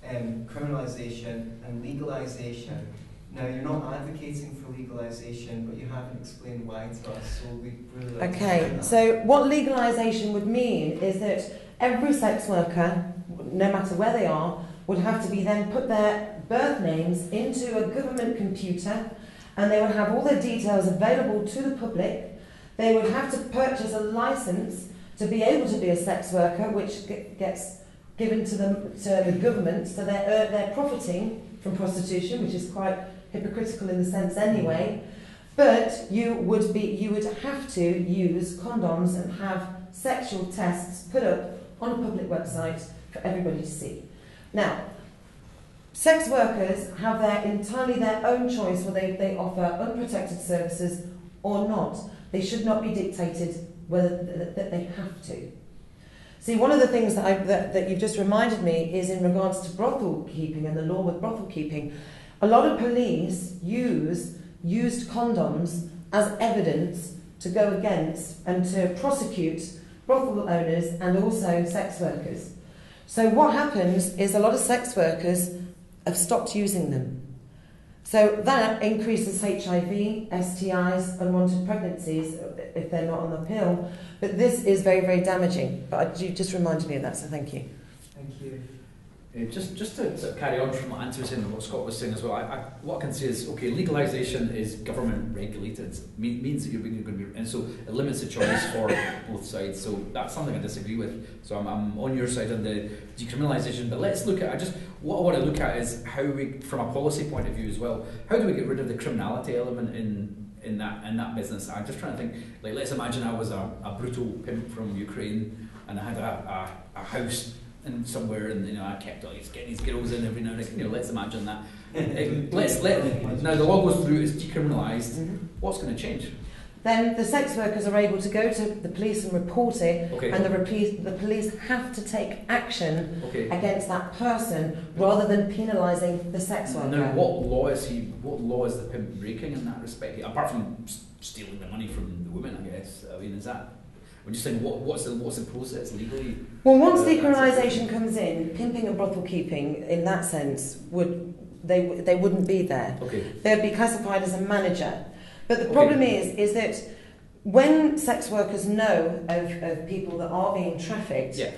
criminalisation and legalisation. Now, you're not advocating for legalisation, but you haven't explained why to us, so we'd really like to hear that. So what legalisation would mean is that every sex worker, no matter where they are, would have to be then put their birth names into a government computer, and they would have all their details available to the public. They would have to purchase a licence to be able to be a sex worker, which gets given to the government, so they're profiting from prostitution, which is quite hypocritical in the sense anyway. But you would have to use condoms and have sexual tests put up on a public website for everybody to see. Now, sex workers have entirely their own choice whether they offer unprotected services or not. They should not be dictated whether that they have to. See, one of the things that you've just reminded me is in regards to brothel keeping and the law with brothel keeping. A lot of police used condoms as evidence to go against and to prosecute brothel owners and also sex workers. So what happens is a lot of sex workers have stopped using them. So that increases HIV, STIs, unwanted pregnancies if they're not on the pill. But this is very, very damaging. But you just reminded me of that, so thank you. Thank you. Just to sort of carry on from what Anthony was saying and what Scott was saying as well, what I can say is, okay, legalisation is government regulated. Means that you're going to be, and so it limits the choice for both sides. So that's something I disagree with. So I'm on your side on the decriminalisation. But let's look at, what I want to look at is how we, from a policy point of view as well, how do we get rid of the criminality element in that business? I'm just trying to think, like, let's imagine I was a brutal pimp from Ukraine and I had a house in somewhere, and I kept getting these girls in every now and again. Let's imagine that. Now the law goes through, it's decriminalised. Mm-hmm. What's going to change? Then the sex workers are able to go to the police and report it, okay. And the police have to take action, okay, against that person rather than penalising the sex worker. Now, what law is the pimp breaking in that respect? Apart from stealing the money from the women, I guess. I mean, is that? We're just saying, what's the process legally? Well, once decriminalisation comes in, pimping and brothel keeping, in that sense, they wouldn't be there. Okay. They'd be classified as a manager. But the problem is that when sex workers know of people that are being trafficked, yeah,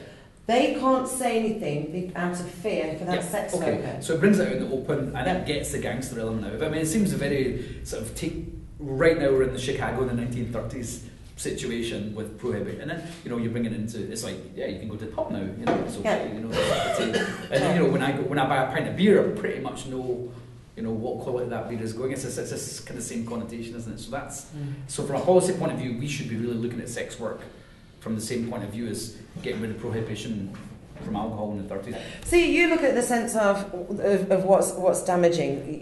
they can't say anything out of fear for that sex worker. So it brings it out in the open, and it gets the gangster element out of it. I mean, it seems a very sort of right now we're in the Chicago in the 1930s situation with prohibition, and then you bring it into, it's like, yeah, you can go to the pub now, it's okay, and when I buy a pint of beer, I pretty much know what quality that beer is going. It's this kind of same connotation, isn't it? So that's so from a policy point of view, we should be really looking at sex work from the same point of view as getting rid of prohibition from alcohol in the 30s. See, you look at the sense of what's damaging.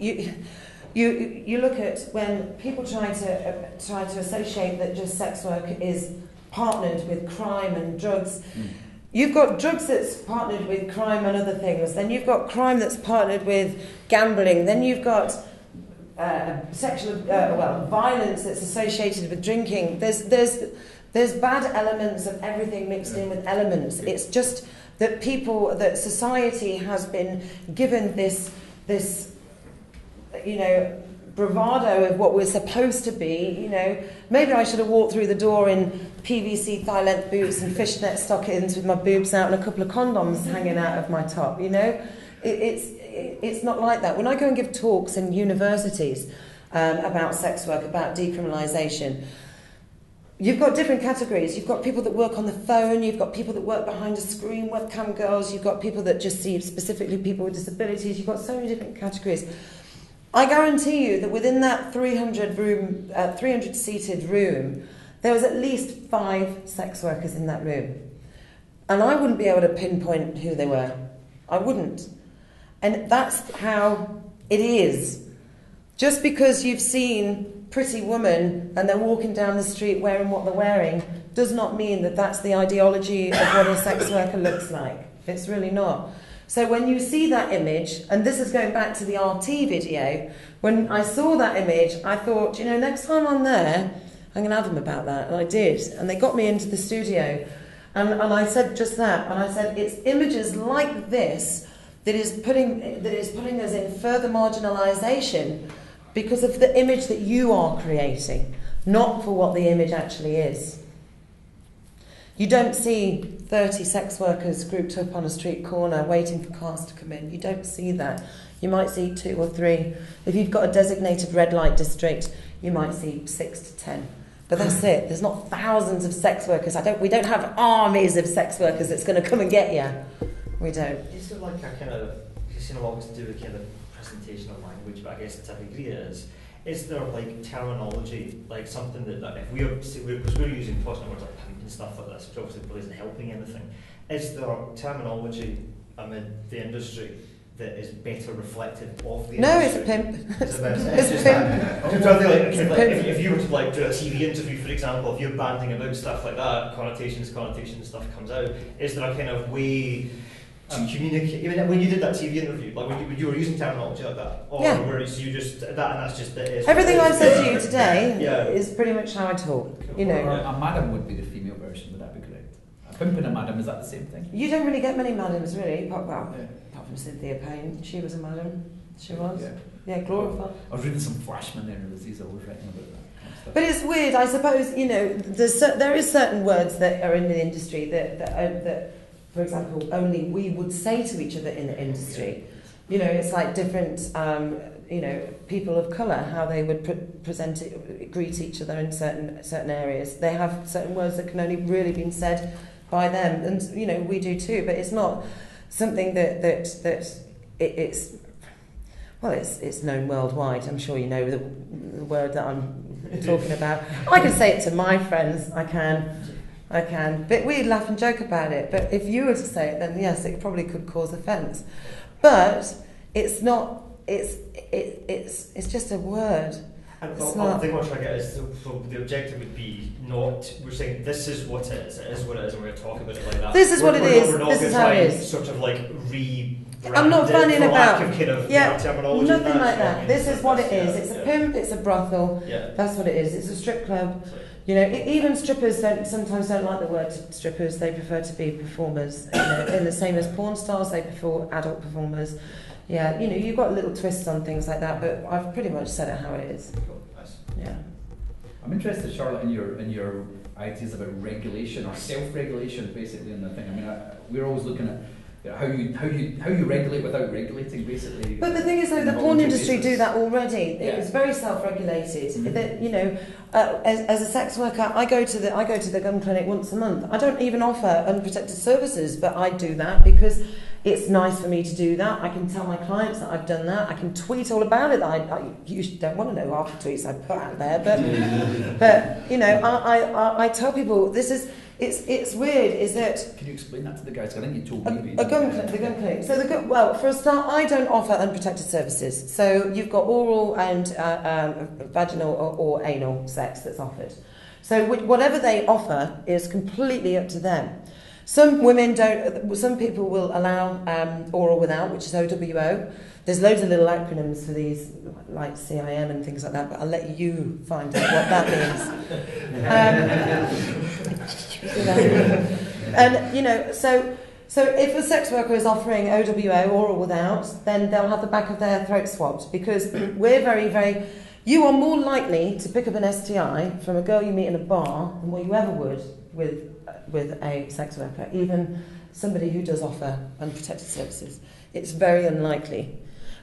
You look at when people try to associate that just sex work is partnered with crime and drugs. You've got drugs that's partnered with crime and other things. Then you've got crime that's partnered with gambling. Then you've got sexual violence that's associated with drinking. There's bad elements of everything mixed in with elements. It's just that society has been given this bravado of what we're supposed to be. Maybe I should have walked through the door in PVC thigh-length boots and fishnet stockings with my boobs out and a couple of condoms hanging out of my top. It's not like that. When I go and give talks in universities about sex work, about decriminalisation, you've got different categories. You've got people that work on the phone, you've got people that work behind a screen, webcam girls, you've got people that just see specifically people with disabilities, you've got so many different categories. I guarantee you that within that 300-seated room, there was at least 5 sex workers in that room. And I wouldn't be able to pinpoint who they were. I wouldn't. And that's how it is. Just because you've seen pretty women and they're walking down the street wearing what they're wearing does not mean that that's the ideology of what a sex worker looks like. It's really not. So when you see that image, and this is going back to the RT video, when I saw that image, I thought, next time I'm there, I'm going to have them about that. And I did. And they got me into the studio. And I said just that. And I said, it's images like this that is putting us in further marginalisation because of the image that you are creating, not for what the image actually is. You don't see 30 sex workers grouped up on a street corner waiting for cars to come in. You don't see that. You might see 2 or 3. If you've got a designated red light district, you might see 6 to 10. But that's it. There's not thousands of sex workers. We don't have armies of sex workers that's going to come and get you. We don't. Is there like a kind of, you've seen a lot to do with kind of presentation of language, but I guess to a degree it is there like terminology, like something that if because we're using positive words like pimp and stuff like this, which obviously really isn't helping anything, is there terminology amid the industry that is better reflective of the industry? No, it's a pimp. It's a pimp. If you were to like do a TV interview, for example, if you're banding about stuff like that, connotations stuff comes out, is there a kind of way to communicate? Even when you did that TV interview, like when you were using terminology like that, or were you just that, and that's just it? Everything I've said to you today is pretty much how I talk. A madam would be the female version. Would that be correct? A pimp and a madam, is that the same thing? You don't really get many madams, really. Apart from Cynthia Payne, she was a madam. She was. Yeah. Yeah, glorify. I was reading some Flashman there, and he's always writing about that kind of stuff. But it's weird, I suppose, you know, there is certain words that are in the industry that, for example, only we would say to each other in the industry. You know, it's like different, you know, people of colour, how they would greet each other in certain areas. They have certain words that can only really be said by them, and you know, we do too. But it's not something it's known worldwide. I'm sure you know the word that I'm talking about. I can say it to my friends. I can. But we laugh and joke about it. But if you were to say it, then yes, it probably could cause offence. But it's not. It's just a word. And I think what I'm trying to get is so the objective would be not, we're saying this is what it is what it is, and we're going to talk about it like that. This is what it is. We're not this is how it is. Sort of like rebrand I'm not fanning about. Kind of Nothing like that. This is what it is. Yeah, It's a pimp. It's a brothel. Yeah. That's what it is. It's a strip club. You know, even strippers sometimes don't like the word strippers. They prefer to be performers. You know, in the same as porn stars, they prefer adult performers. Yeah, you know, you've got little twists on things like that, but I've pretty much said it how it is. Cool. Nice. Yeah. I'm interested, Charlotte, in your ideas about regulation or self-regulation, basically, in the thing. I mean, we're always looking at how you regulate without regulating, basically. But the thing is, though, the porn industry do that already. It's very self-regulated. Mm-hmm. That, you know, as a sex worker, I go to the gun clinic once a month. I don't even offer unprotected services, but I do that because it's nice for me to do that. I can tell my clients that I've done that. I can tweet all about it. I usually don't want to know half the tweets I put out there, but you know, I tell people this is. It's weird, is that... Can you explain that to the guys? I think you told me. The gun clinic. So well, for a start, I don't offer unprotected services. So you've got oral and vaginal or anal sex that's offered. So whatever they offer is completely up to them. Some women don't. Some people will allow oral without, which is OWO. There's loads of little acronyms for these, like CIM and things like that, but I'll let you find out what that means. And, you know, so if a sex worker is offering OWO, oral without, then they'll have the back of their throat swabbed, because we're very, very... You are more likely to pick up an STI from a girl you meet in a bar than what you ever would with a sex worker, even somebody who does offer unprotected services. It's very unlikely.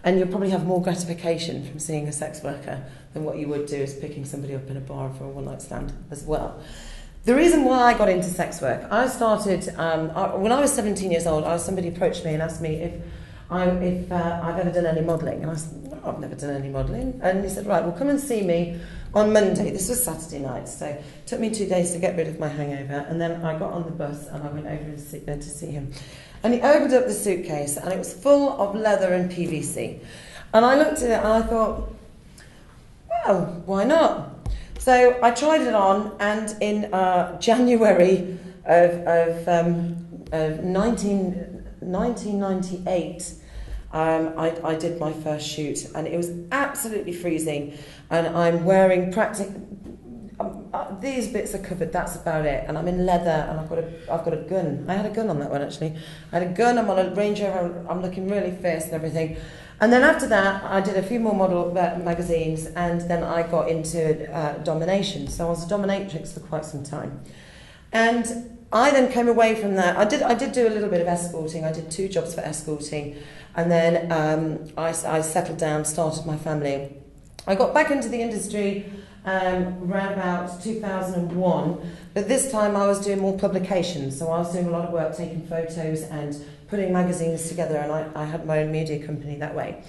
And you'll probably have more gratification from seeing a sex worker than what you would do is picking somebody up in a bar for a one-night stand as well. The reason why I got into sex work, I started, when I was 17 years old, somebody approached me and asked me if I've ever done any modelling. And I said, no, I've never done any modelling. And he said, right, well, come and see me on Monday. This was Saturday night, so it took me 2 days to get rid of my hangover. And then I got on the bus and I went over to see him. And he opened up the suitcase and it was full of leather and PVC. And I looked at it and I thought, well, why not? So I tried it on, and in January of 1998, I did my first shoot, and it was absolutely freezing. And I'm wearing these bits are covered. That's about it. And I'm in leather, and I've got a gun. I had a gun on that one actually. I had a gun. I'm on a Range Rover. I'm looking really fierce and everything. And then after that, I did a few more model magazines, and then I got into domination. So I was a dominatrix for quite some time. And I then came away from that. I did do a little bit of escorting. I did 2 jobs for escorting. And then I settled down, started my family. I got back into the industry around about 2001. But this time I was doing more publications. So I was doing a lot of work, taking photos and putting magazines together, and I had my own media company that way.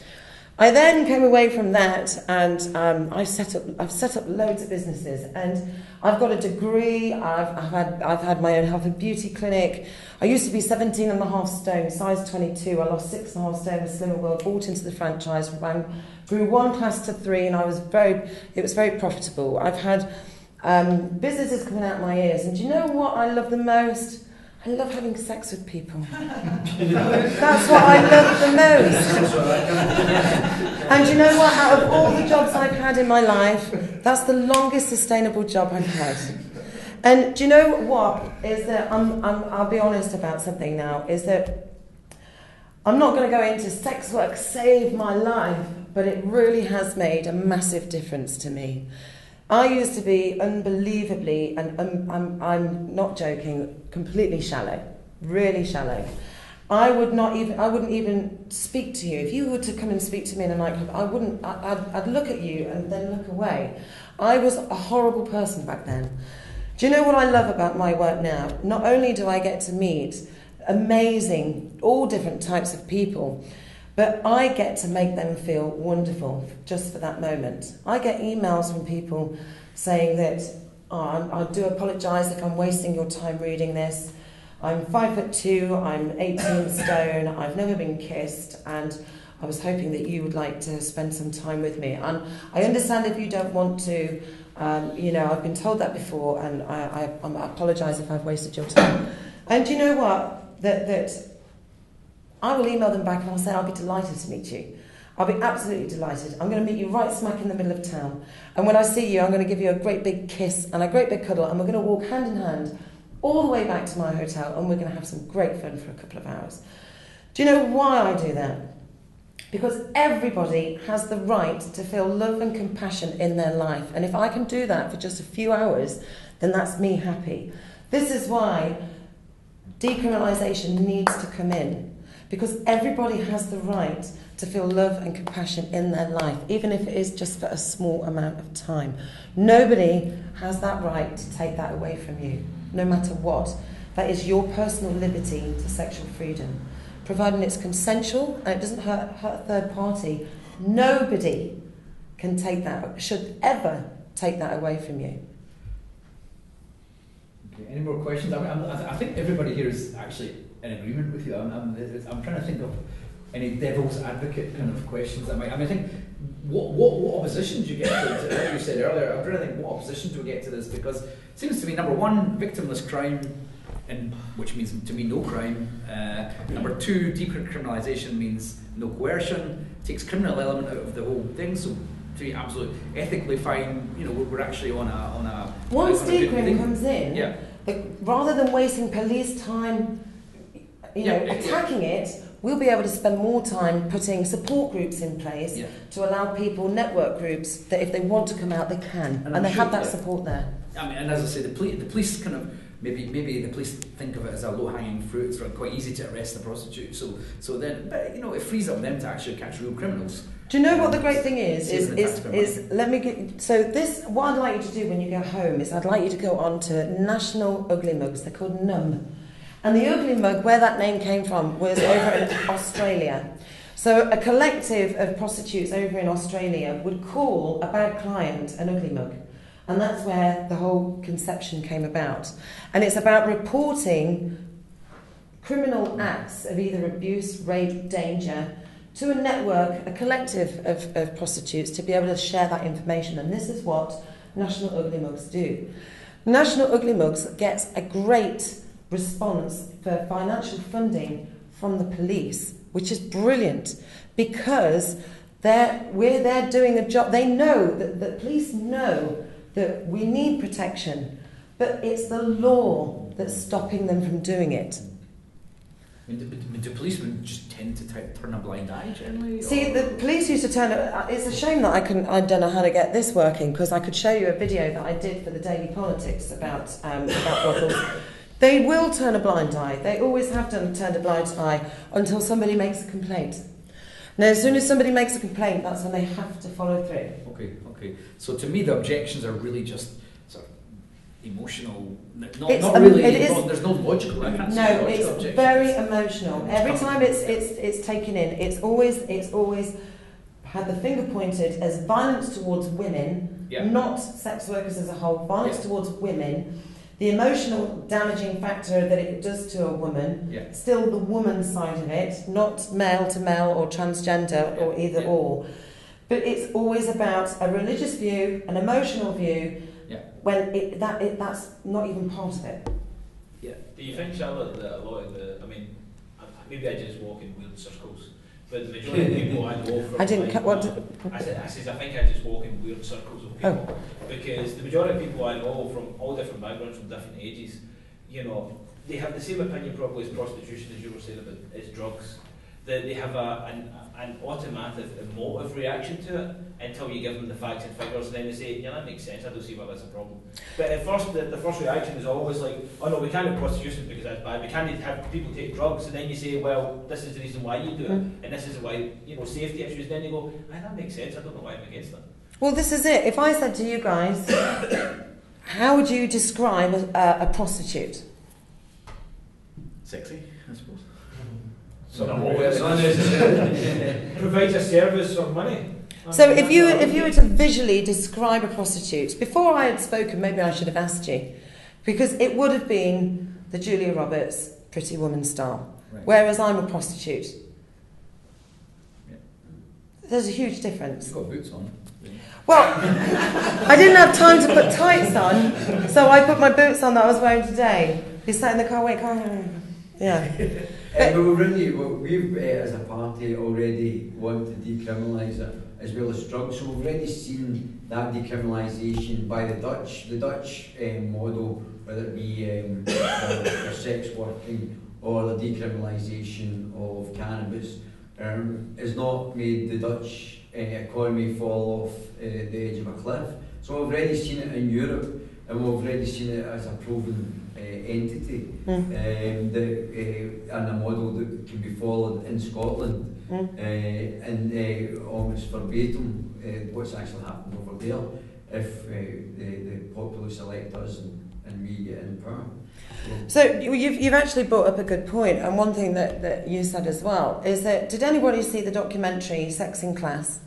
I then came away from that, and I've set up loads of businesses, and I've got a degree. I've had my own health and beauty clinic. I used to be 17.5 stone, size 22. I lost 6.5 stone with Slimmer World, bought into the franchise, grew 1 class to 3, and it was very profitable. I've had businesses coming out my ears, and do you know what I love the most? I love having sex with people. That's what I love the most. And you know what? Out of all the jobs I've had in my life, that's the longest sustainable job I've had. And do you know what? Is that I'll be honest about something now. Is that I'm not going to go into sex work saved my life. but it really has made a massive difference to me. I used to be unbelievably, and I'm not joking, completely shallow, really shallow. I wouldn't even speak to you. If you were to come and speak to me in a nightclub, I'd look at you and then look away. I was a horrible person back then. Do you know what I love about my work now? Not only do I get to meet amazing, all different types of people, but I get to make them feel wonderful just for that moment. I get emails from people saying that, I do apologise if I'm wasting your time reading this. I'm 5'2", I'm 18 stone, I've never been kissed, and I was hoping that you would like to spend some time with me. And I understand if you don't want to, I've been told that before, and I apologise if I've wasted your time. And do you know what? That I will email them back and I'll say I'll be delighted to meet you. I'll be absolutely delighted. I'm going to meet you right smack in the middle of town. And when I see you, I'm going to give you a great big kiss and a great big cuddle, and we're going to walk hand in hand all the way back to my hotel, and we're going to have some great fun for a couple of hours. Do you know why I do that? Because everybody has the right to feel love and compassion in their life. And if I can do that for just a few hours, then that's me happy. This is why decriminalisation needs to come in. Because everybody has the right to feel love and compassion in their life, even if it is just for a small amount of time. Nobody has that right to take that away from you, no matter what. That is your personal liberty to sexual freedom. Providing it's consensual and it doesn't hurt a third party, nobody can take that, should ever take that away from you. Okay, any more questions? I think everybody here is actually in agreement with you. I'm trying to think of any devil's advocate kind of questions that might. I think what opposition do you get to what you said earlier? I'm trying to think what opposition do we get to this, because it seems to me, number one, victimless crime, and which means to me no crime. Number two, decriminalisation means no coercion, takes criminal element out of the whole thing. So to be absolutely ethically fine, we're actually on a once decrim comes in, yeah. Rather than wasting police time, attacking it, we'll be able to spend more time putting support groups in place to allow people, network groups, that if they want to come out, they can, and they have that support there. And as I say, the police kind of maybe the police think of it as a low-hanging fruit. It's quite easy to arrest the prostitute. So then, but it frees up them to actually catch real criminals. Do you know what the great thing is let me get, so this, what I'd like you to do when you go home is I'd like you to go on to National Ugly Mugs. They're called NUM. And the Ugly Mug, where that name came from, was over in Australia. So a collective of prostitutes over in Australia would call a bad client an ugly mug. And that's where the whole conception came about. And it's about reporting criminal acts of either abuse, rape, danger, to a network, a collective of prostitutes, to be able to share that information. And this is what National Ugly Mugs do. National Ugly Mugs gets a great response for financial funding from the police, which is brilliant, because we're there doing a job. They know, that the police know that we need protection, but it's the law that's stopping them from doing it. Do policemen just tend to turn a blind eye generally? See, the police used to turn it. It's a shame that I don't know how to get this working, because I could show you a video that I did for the Daily Politics about brothels. They will turn a blind eye. They always have turned a blind eye until somebody makes a complaint. Now, as soon as somebody makes a complaint, that's when they have to follow through. Okay. So to me, the objections are really just sort of emotional. There's no logical. I can't see it's objections. Very emotional. Every time it's taken in, it's always had the finger pointed as violence towards women, not sex workers as a whole. Violence towards women. The emotional damaging factor that it does to a woman, still the woman's side of it, not male to male or transgender or either or. But it's always about a religious view, an emotional view, when that's not even part of it. Yeah. Do you think, Charlotte, that a lot of maybe I just walk in weird circles, but the majority of people I know from... I didn't cut what... I think I just walk in weird circles of people. Because the majority of people I know from all different backgrounds, from different ages, they have the same opinion probably as prostitution, as you were saying about it's drugs. that they have an automatic emotive reaction to it until you give them the facts and figures, and then they say, yeah, that makes sense, I don't see why that's a problem. But at first, the first reaction is always like, oh no, we can't have prostitution because that's bad, we can't have people take drugs, and then you say, well, this is the reason why you do it, and this is why, safety issues, and then you go, that makes sense, I don't know why I'm against that. Well, this is it. If I said to you guys, how would you describe a prostitute? Sexy, I suppose. Provides a service for money. So if you were to visually describe a prostitute, before I had spoken, maybe I should have asked you, because it would have been the Julia Roberts Pretty Woman style, right. Whereas I'm a prostitute. Yeah. There's a huge difference. You've got boots on. Well, I didn't have time to put tights on, so I put my boots on that I was wearing today. You sat in the car, wait, come on. Yeah. We've as a party already want to decriminalise it as well as drugs, so we've already seen that decriminalisation by the Dutch. The Dutch model, whether it be for sex working or the decriminalisation of cannabis, has not made the Dutch economy fall off the edge of a cliff. So we've already seen it in Europe, and we've already seen it as a proven entity, and a model that can be followed in Scotland, and almost verbatim what's actually happened over there if the populace elect us and we get in power. So you've actually brought up a good point, and one thing that you said as well is that, did anybody see the documentary Sex in Class?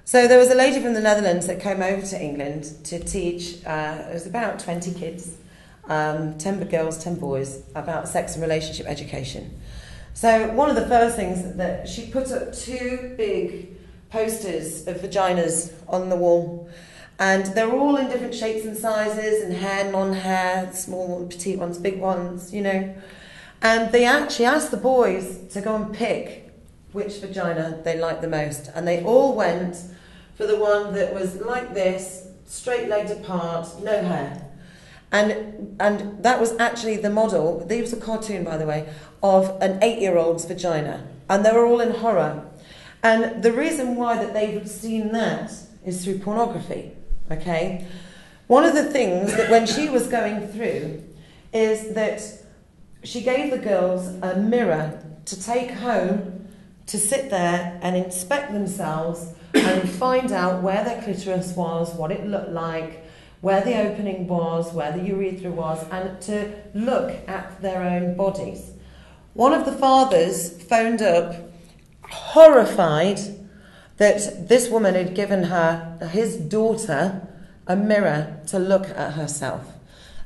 So there was a lady from the Netherlands that came over to England to teach, it was about 20 kids, 10 girls, 10 boys, about sex and relationship education. So one of the first things that she put up 2 big posters of vaginas on the wall, and they're all in different shapes and sizes, and hair, non-hair, small ones, petite ones, big ones, And they actually asked the boys to go and pick which vagina they liked the most, and they all went for the one that was like this, straight legged apart, no hair. And that was actually the model, this was a cartoon by the way, of an 8-year-old's vagina. And they were all in horror. And the reason why that they've seen that is through pornography, okay? One of the things that when she was going through is that she gave the girls a mirror to take home, to sit there and inspect themselves and find out where their clitoris was, what it looked like, where the opening was, where the urethra was, and to look at their own bodies. One of the fathers phoned up, horrified that this woman had given his daughter, a mirror to look at herself.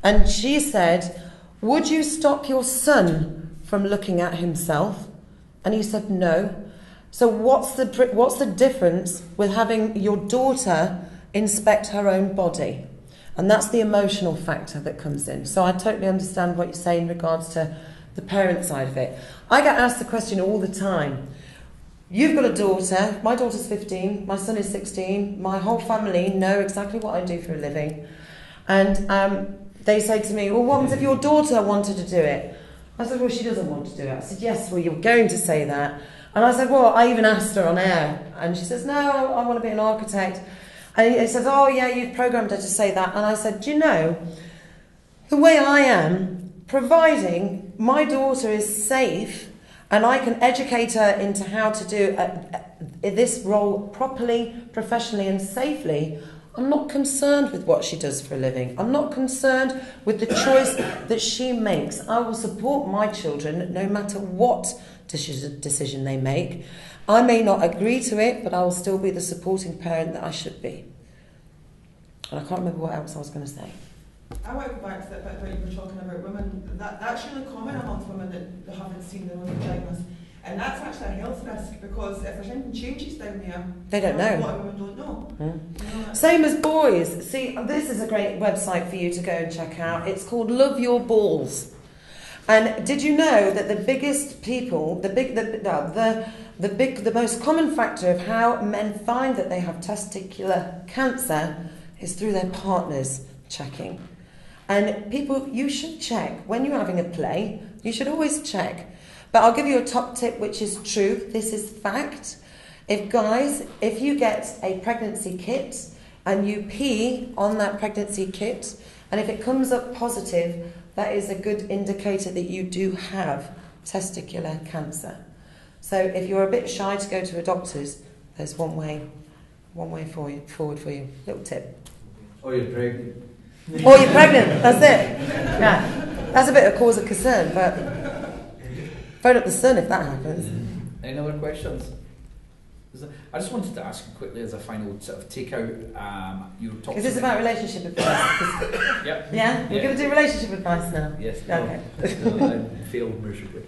And she said, "Would you stop your son from looking at himself?" And he said, "No." So what's the difference with having your daughter inspect her own body? And that's the emotional factor that comes in. So I totally understand what you say in regards to the parent side of it. I get asked the question all the time. You've got a daughter, my daughter's 15, my son is 16, my whole family know exactly what I do for a living. And they say to me, "Well, what happens if your daughter wanted to do it?" I said, "Well, she doesn't want to do it." I said, "Yes, well, you're going to say that." And I said, "Well, I even asked her on air." And she says, "No, I want to be an architect." And he says, "Oh, yeah, you've programmed her to say that." And I said, "Do you know, the way I am, providing my daughter is safe and I can educate her into how to do this role properly, professionally and safely, I'm not concerned with what she does for a living. I'm not concerned with the choice that she makes. I will support my children no matter what decision they make. I may not agree to it, but I will still be the supporting parent that I should be." And I can't remember what else I was going to say. I want to go back to that bit where you were talking about women. That's really common amongst women that haven't seen their own vaginas. And that's actually a health risk, because if there's anything changes down there, they don't know. A lot of women don't know. Same as boys. See, this is a great website for you to go and check out. It's called Love Your Balls. And did you know that the biggest people, the most common factor of how men find that they have testicular cancer is through their partners checking. And people, you should check when you're having a play. You should always check, But I'll give you a top tip, which is true. This is fact. If you get a pregnancy kit and you pee on that pregnancy kit, and if it comes up positive, that is a good indicator that you do have testicular cancer. So if you're a bit shy to go to a doctor's, there's one way forward for you. Little tip. Or you're pregnant. Or you're pregnant, that's it. Yeah. That's a bit of cause of concern, but phone up the sun if that happens. Any other questions? I just wanted to ask you quickly as a final sort of takeout. You talked. Is this about relationship advice? Yep. Yeah? We're going to do relationship advice now? Yes. Okay. No, I failed miserably.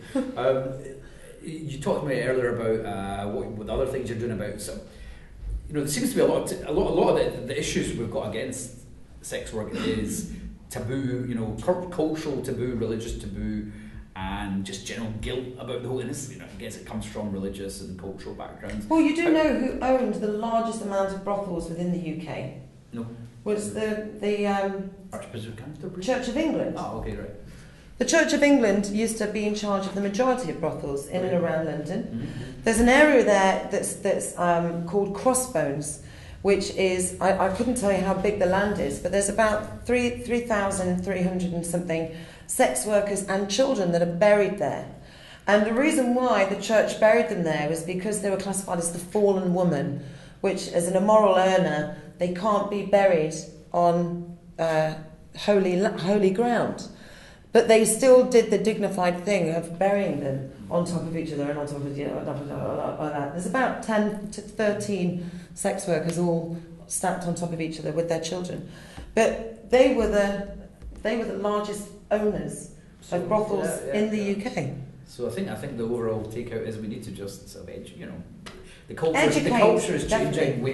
You talked to me earlier about what the other things you're doing about. So, there seems to be a lot of the issues we've got against sex work is taboo. Cultural taboo, religious taboo, and just general guilt about the whole. And this, I guess it comes from religious and cultural backgrounds. Well, you do know who owned the largest amount of brothels within the UK? No. Was the Archbishop Canterbury? Church of England. Oh, okay, right. The Church of England used to be in charge of the majority of brothels in and around London. Mm-hmm. There's an area there that's called Crossbones, which is, I couldn't tell you how big the land is, but there's about 3,300 and something sex workers and children that are buried there. And the reason why the church buried them there was because they were classified as the fallen woman, which as an immoral earner, they can't be buried on holy ground. But they still did the dignified thing of burying them on top of each other and on top of like that. There's about 10 to 13 sex workers all stacked on top of each other with their children. But they were the largest owners of brothels in the UK. So I think the overall takeout is we need to just sort of the culture is changing.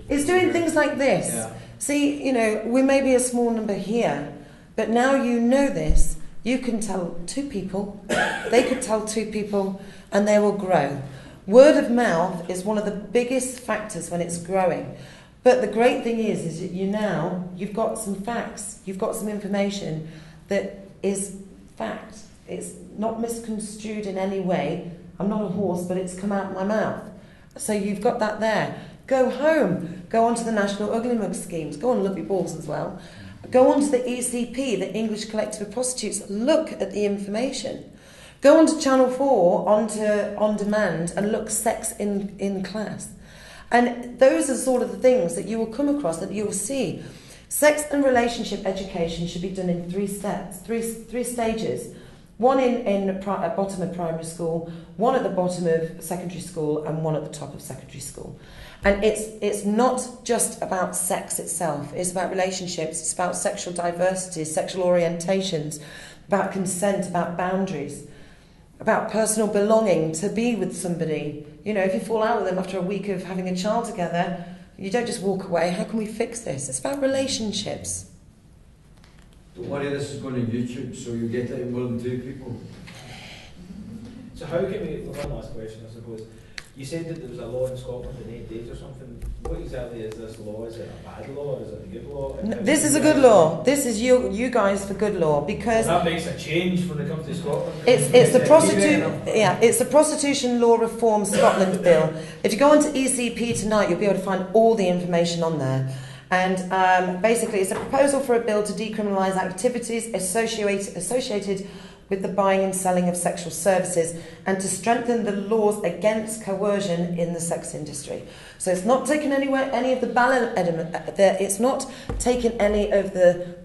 It's doing things like this. Yeah. See, we may be a small number here, but now you know this. You can tell 2 people, they could tell 2 people, and they will grow. Word of mouth is one of the biggest factors when it's growing. But the great thing is that you've got some facts, you've got some information that is fact. It's not misconstrued in any way. I'm not a horse, but it's come out my mouth. So you've got that there. Go home. Go on to the National Ugly Mug schemes. Go on Love Your Balls as well. Go on to the ECP, the English Collective of Prostitutes. Look at the information. Go on to Channel 4, On Demand, and look sex in class. And those are sort of the things that you will come across, that you will see. Sex and relationship education should be done in 3 steps, three stages. One in the bottom of primary school, one at the bottom of secondary school, and one at the top of secondary school. And it's not just about sex itself. It's about relationships. It's about sexual diversity, sexual orientations, about consent, about boundaries, about personal belonging, to be with somebody. If you fall out with them after a week of having a child together, you don't just walk away. How can we fix this? It's about relationships. Don't worry, this is going on YouTube, so you get it in more than 2 people. So how can we, one last question I suppose, you said that there was a law in Scotland in 8 days or something. What exactly is this law? Is it a bad law or is it a good law? This is a good law. This is you guys for good law, because that makes a change when it comes to Scotland. It's the Prostitution Law Reform Scotland Bill. If you go onto ECP tonight, you'll be able to find all the information on there. And basically, it's a proposal for a bill to decriminalise activities associated with the buying and selling of sexual services, and to strengthen the laws against coercion in the sex industry. So it's not taking any of the ballot element. It's not taking any of the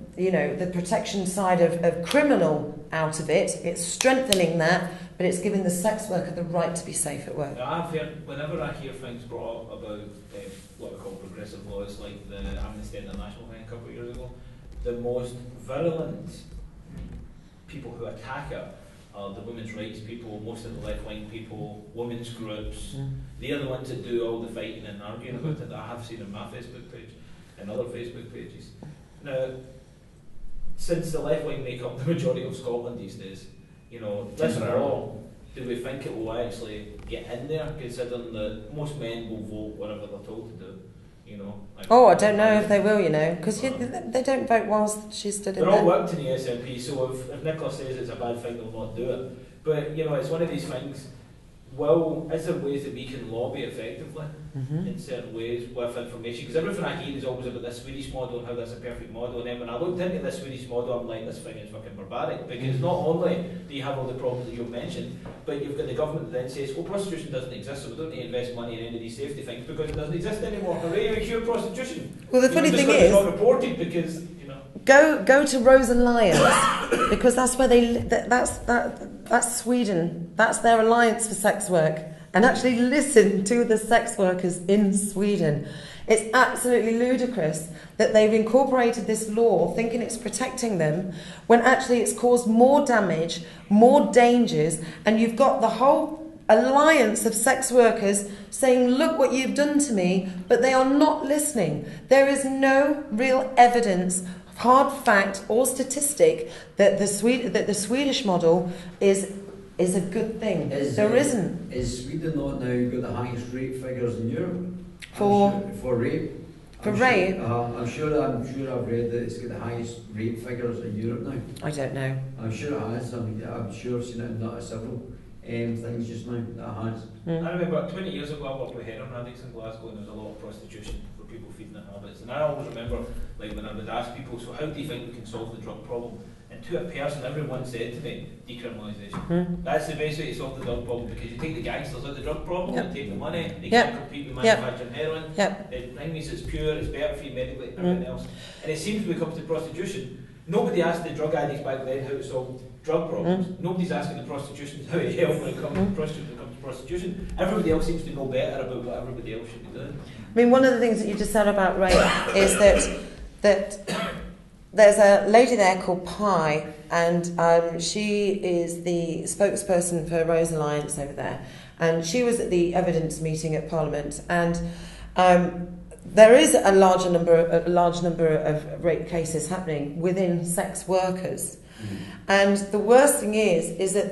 protection side of criminal out of it. It's strengthening that, but it's giving the sex worker the right to be safe at work. Now, I've heard, whenever I hear things brought up about what we call progressive laws, like the Amnesty International thing a couple of years ago, the most virulent people who attack it are the women's rights people, most of the left-wing people, women's groups. They're the ones that do all the fighting and arguing about it, that I have seen on my Facebook page and other Facebook pages. Now, since the left-wing make up the majority of Scotland these days, this law, do we think it will actually get in there, considering that most men will vote whatever they're told to do? I don't know if they will, because they don't vote whilst she stood in there. They're all worked in the SNP, so if Nicola says it's a bad thing, they'll not do it. But, you know, it's one of these things, well, is there ways that we can lobby effectively in certain ways with information? Because everything I hear is always about this Swedish model and how that's a perfect model, and then when I looked into this Swedish model, I'm like, this thing is fucking barbaric, because not only do you have all the problems that you've mentioned, but you've got the government that then says, well, prostitution doesn't exist, so we don't need to invest money in any of these safety things because it doesn't exist anymore. Hooray, we cure prostitution. Well, the funny thing is, it's not reported because, you know. Go to Rose Alliance, because that's where that's Sweden. That's their alliance for sex work. And actually listen to the sex workers in Sweden. It's absolutely ludicrous that they've incorporated this law thinking it's protecting them when actually it's caused more damage, more dangers, and you've got the whole alliance of sex workers saying, look what you've done to me, but they are not listening. There is no real evidence, hard fact or statistic that the Swedish model is a good thing. There isn't. Is Sweden not now got the highest rape figures in Europe? For rape? For rape? I'm sure I've read that it's got the highest rape figures in Europe now. I don't know. I'm sure it has. I'm sure I've seen it in several things just now that it has. I remember 20 years ago I worked with heroin addicts in Glasgow, and there was a lot of prostitution for people feeding their habits. And I always remember, like, when I would ask people, so how do you think we can solve the drug problem? And to a person, everyone said to me, decriminalisation. That's the best way to solve the drug problem, because you take the gangsters out of the drug problem, you take the money, they can't compete with manufacturing heroin. It means it's pure, it's better for you medically, everything else. And it seems when it comes to prostitution, nobody asked the drug addicts back then how to solve drug problems. Nobody's asking the prostitution how to help when it comes to prostitution. Everybody else seems to know better about what everybody else should be doing. I mean, one of the things that you just said about rape is that there's a lady there called Pi, and she is the spokesperson for Rose Alliance over there. And she was at the evidence meeting at Parliament, and there is a large number of rape cases happening within sex workers. And the worst thing is that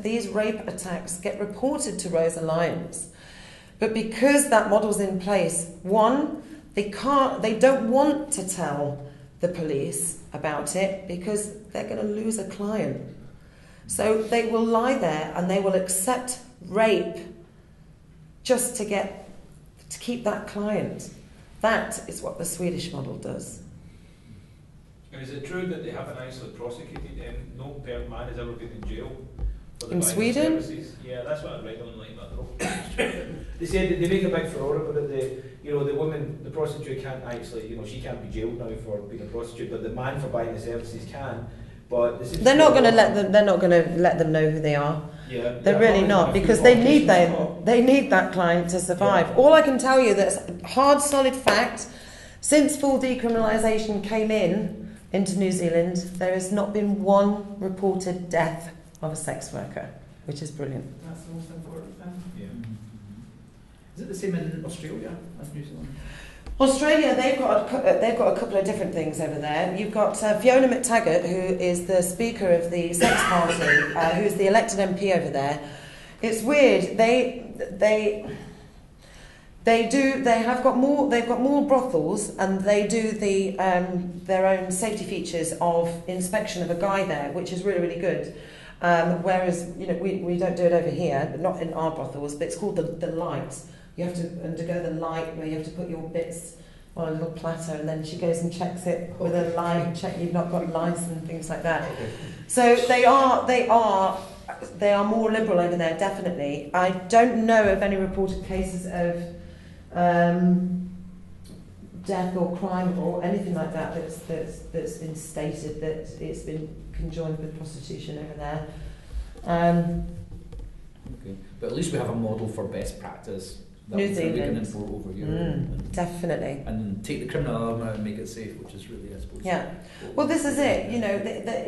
these rape attacks get reported to Rose Alliance, but because that model's in place, one, they don't want to tell the police about it because they're going to lose a client. So they will lie there and they will accept rape just to keep that client. That is what the Swedish model does. And is it true that they haven't actually prosecuted and no man has ever been in jail for the in Sweden? Services? Yeah, that's what I read online about the They said that they make a big furore about it. The woman, the prostitute can't actually, she can't be jailed now for being a prostitute, but the man for buying the services can. But they're not going to let them. They're not going to let them know who they are. Yeah, they're really not, because they need that client to survive. Yeah. All I can tell you that's hard, solid fact. Since full decriminalisation came into New Zealand, there has not been one reported death of a sex worker, which is brilliant. That's the most important thing. Yeah. Is it the same in Australia as New Zealand? Australia, they've got a couple of different things over there. You've got Fiona McTaggart, who is the Speaker of the Sex Party, who's the elected MP over there. It's weird. They've got more brothels, and they do their own safety features of inspection of a guy there, which is really, really good. Whereas we don't do it over here, not in our brothels, but it's called the light. You have to undergo the light where you have to put your bits on a little platter, and then she goes and checks it with a light, check you've not got lice and things like that. So they are more liberal over there, definitely. I don't know of any reported cases of death or crime or anything like that that's been stated that it's been conjoined with prostitution over there. Okay, but at least we have a model for best practice that New we can Zealand. import over here. Definitely. And take the criminal element out and make it safe, which is really, I suppose. Yeah. Well, this is it.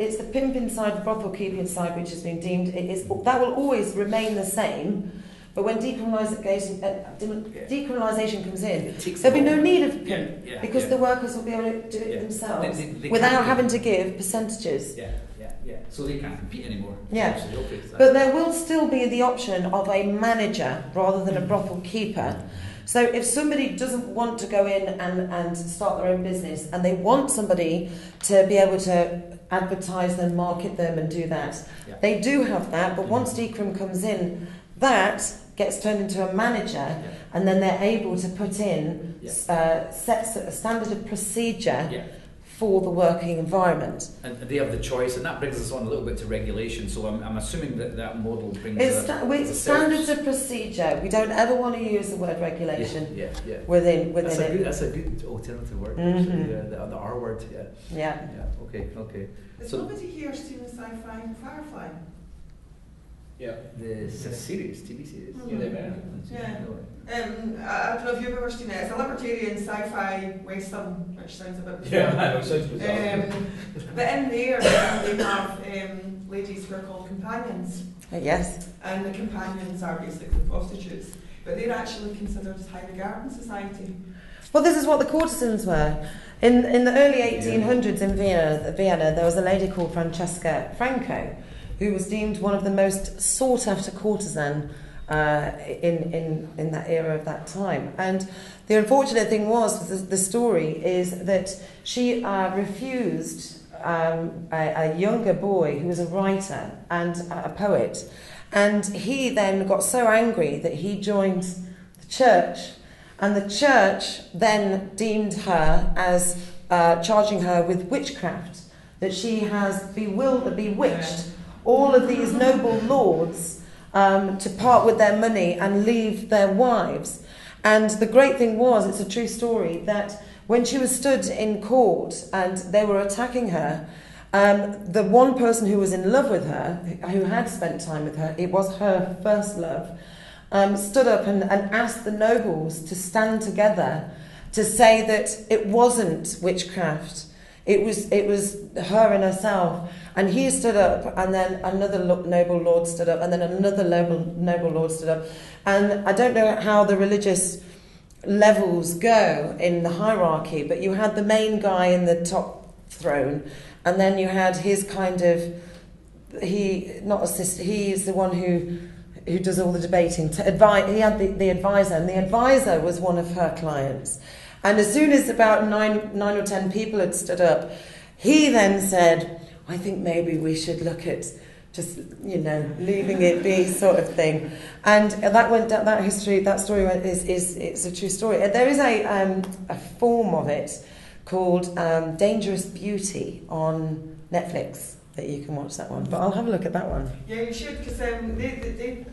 It's the pimp inside, the brothel keep inside, which has been deemed. That will always remain the same. But when decriminalisation comes in, there'll be no need of pimp because the workers will be able to do it themselves without having to give percentages. Yeah. So they can't compete anymore. Yeah. But there will still be the option of a manager rather than a brothel keeper. So if somebody doesn't want to go in and start their own business, and they want somebody to be able to advertise them, market them and do that, they do have that, but once decrim comes in, that gets turned into a manager, and then they're able to put in sets a standard of procedure for the working environment. And they have the choice, and that brings us on a little bit to regulation. So I'm assuming that model brings standards of procedure. We don't ever want to use the word regulation within that's it. That's a good alternative word, Mm-hmm. actually. The R word, Yeah. Okay. Is nobody here seen the sci-fi Firefly? Yeah. The series, TV series. Yeah, the Americans. Yeah. I don't know if you've ever seen it. It's a libertarian sci-fi western, which sounds a bit bizarre. Yeah, I know, it sounds bizarre. But in there, they have ladies who are called companions. Yes. And the companions are basically prostitutes. But they're actually considered as high regard in society. Well, this is what the courtesans were. In the early 1800s in Vienna, there was a lady called Francesca Franco, who was deemed one of the most sought-after courtesan in that era of that time. And the unfortunate thing was, the story is that she refused a younger boy who was a writer and a poet, and he then got so angry that he joined the church, and the church then deemed her as charging her with witchcraft, that she has bewitched all of these noble lords to part with their money and leave their wives. And the great thing was, it's a true story, that when she was stood in court and they were attacking her, the one person who was in love with her, who had spent time with her, it was her first love, stood up and asked the nobles to stand together to say that it wasn't witchcraft. It was her and herself. And he stood up, and then another noble lord stood up, and then another noble lord stood up. And I don't know how the religious levels go in the hierarchy, but you had the main guy in the top throne, and then you had his kind of, he is the one who does all the debating. He had the advisor, and the advisor was one of her clients. And as soon as about nine or 10 people had stood up, he then said, I think maybe we should look at just, leaving it be, sort of thing. And that went down, that story is a true story. There is a form of it called Dangerous Beauty on Netflix that you can watch that one. But I'll have a look at that one. Yeah, you should, because they've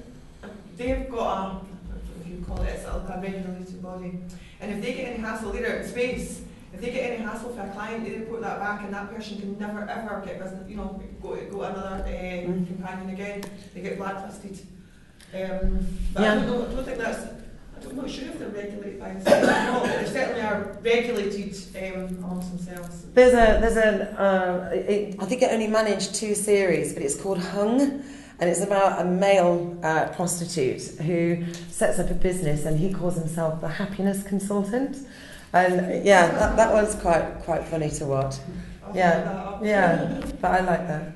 got a, I don't know if you call it, it's a regulated body. And if they get any hassle, they're out in space. If they get any hassle for a client, they report that back, and that person can never ever get business. Go another companion again. They get blacklisted. But I don't think that's. I'm not sure if they're regulated by the state or not, but they certainly are regulated amongst themselves. I think it only managed 2 series, but it's called Hung, and it's about a male prostitute who sets up a business, and he calls himself the happiness consultant. And that one's quite funny to watch. But I like that.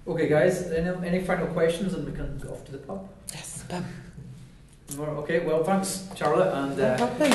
Okay, guys, any final questions, and we can go off to the pub? Yes, pub. Okay, well, thanks, Charlotte, and No problem.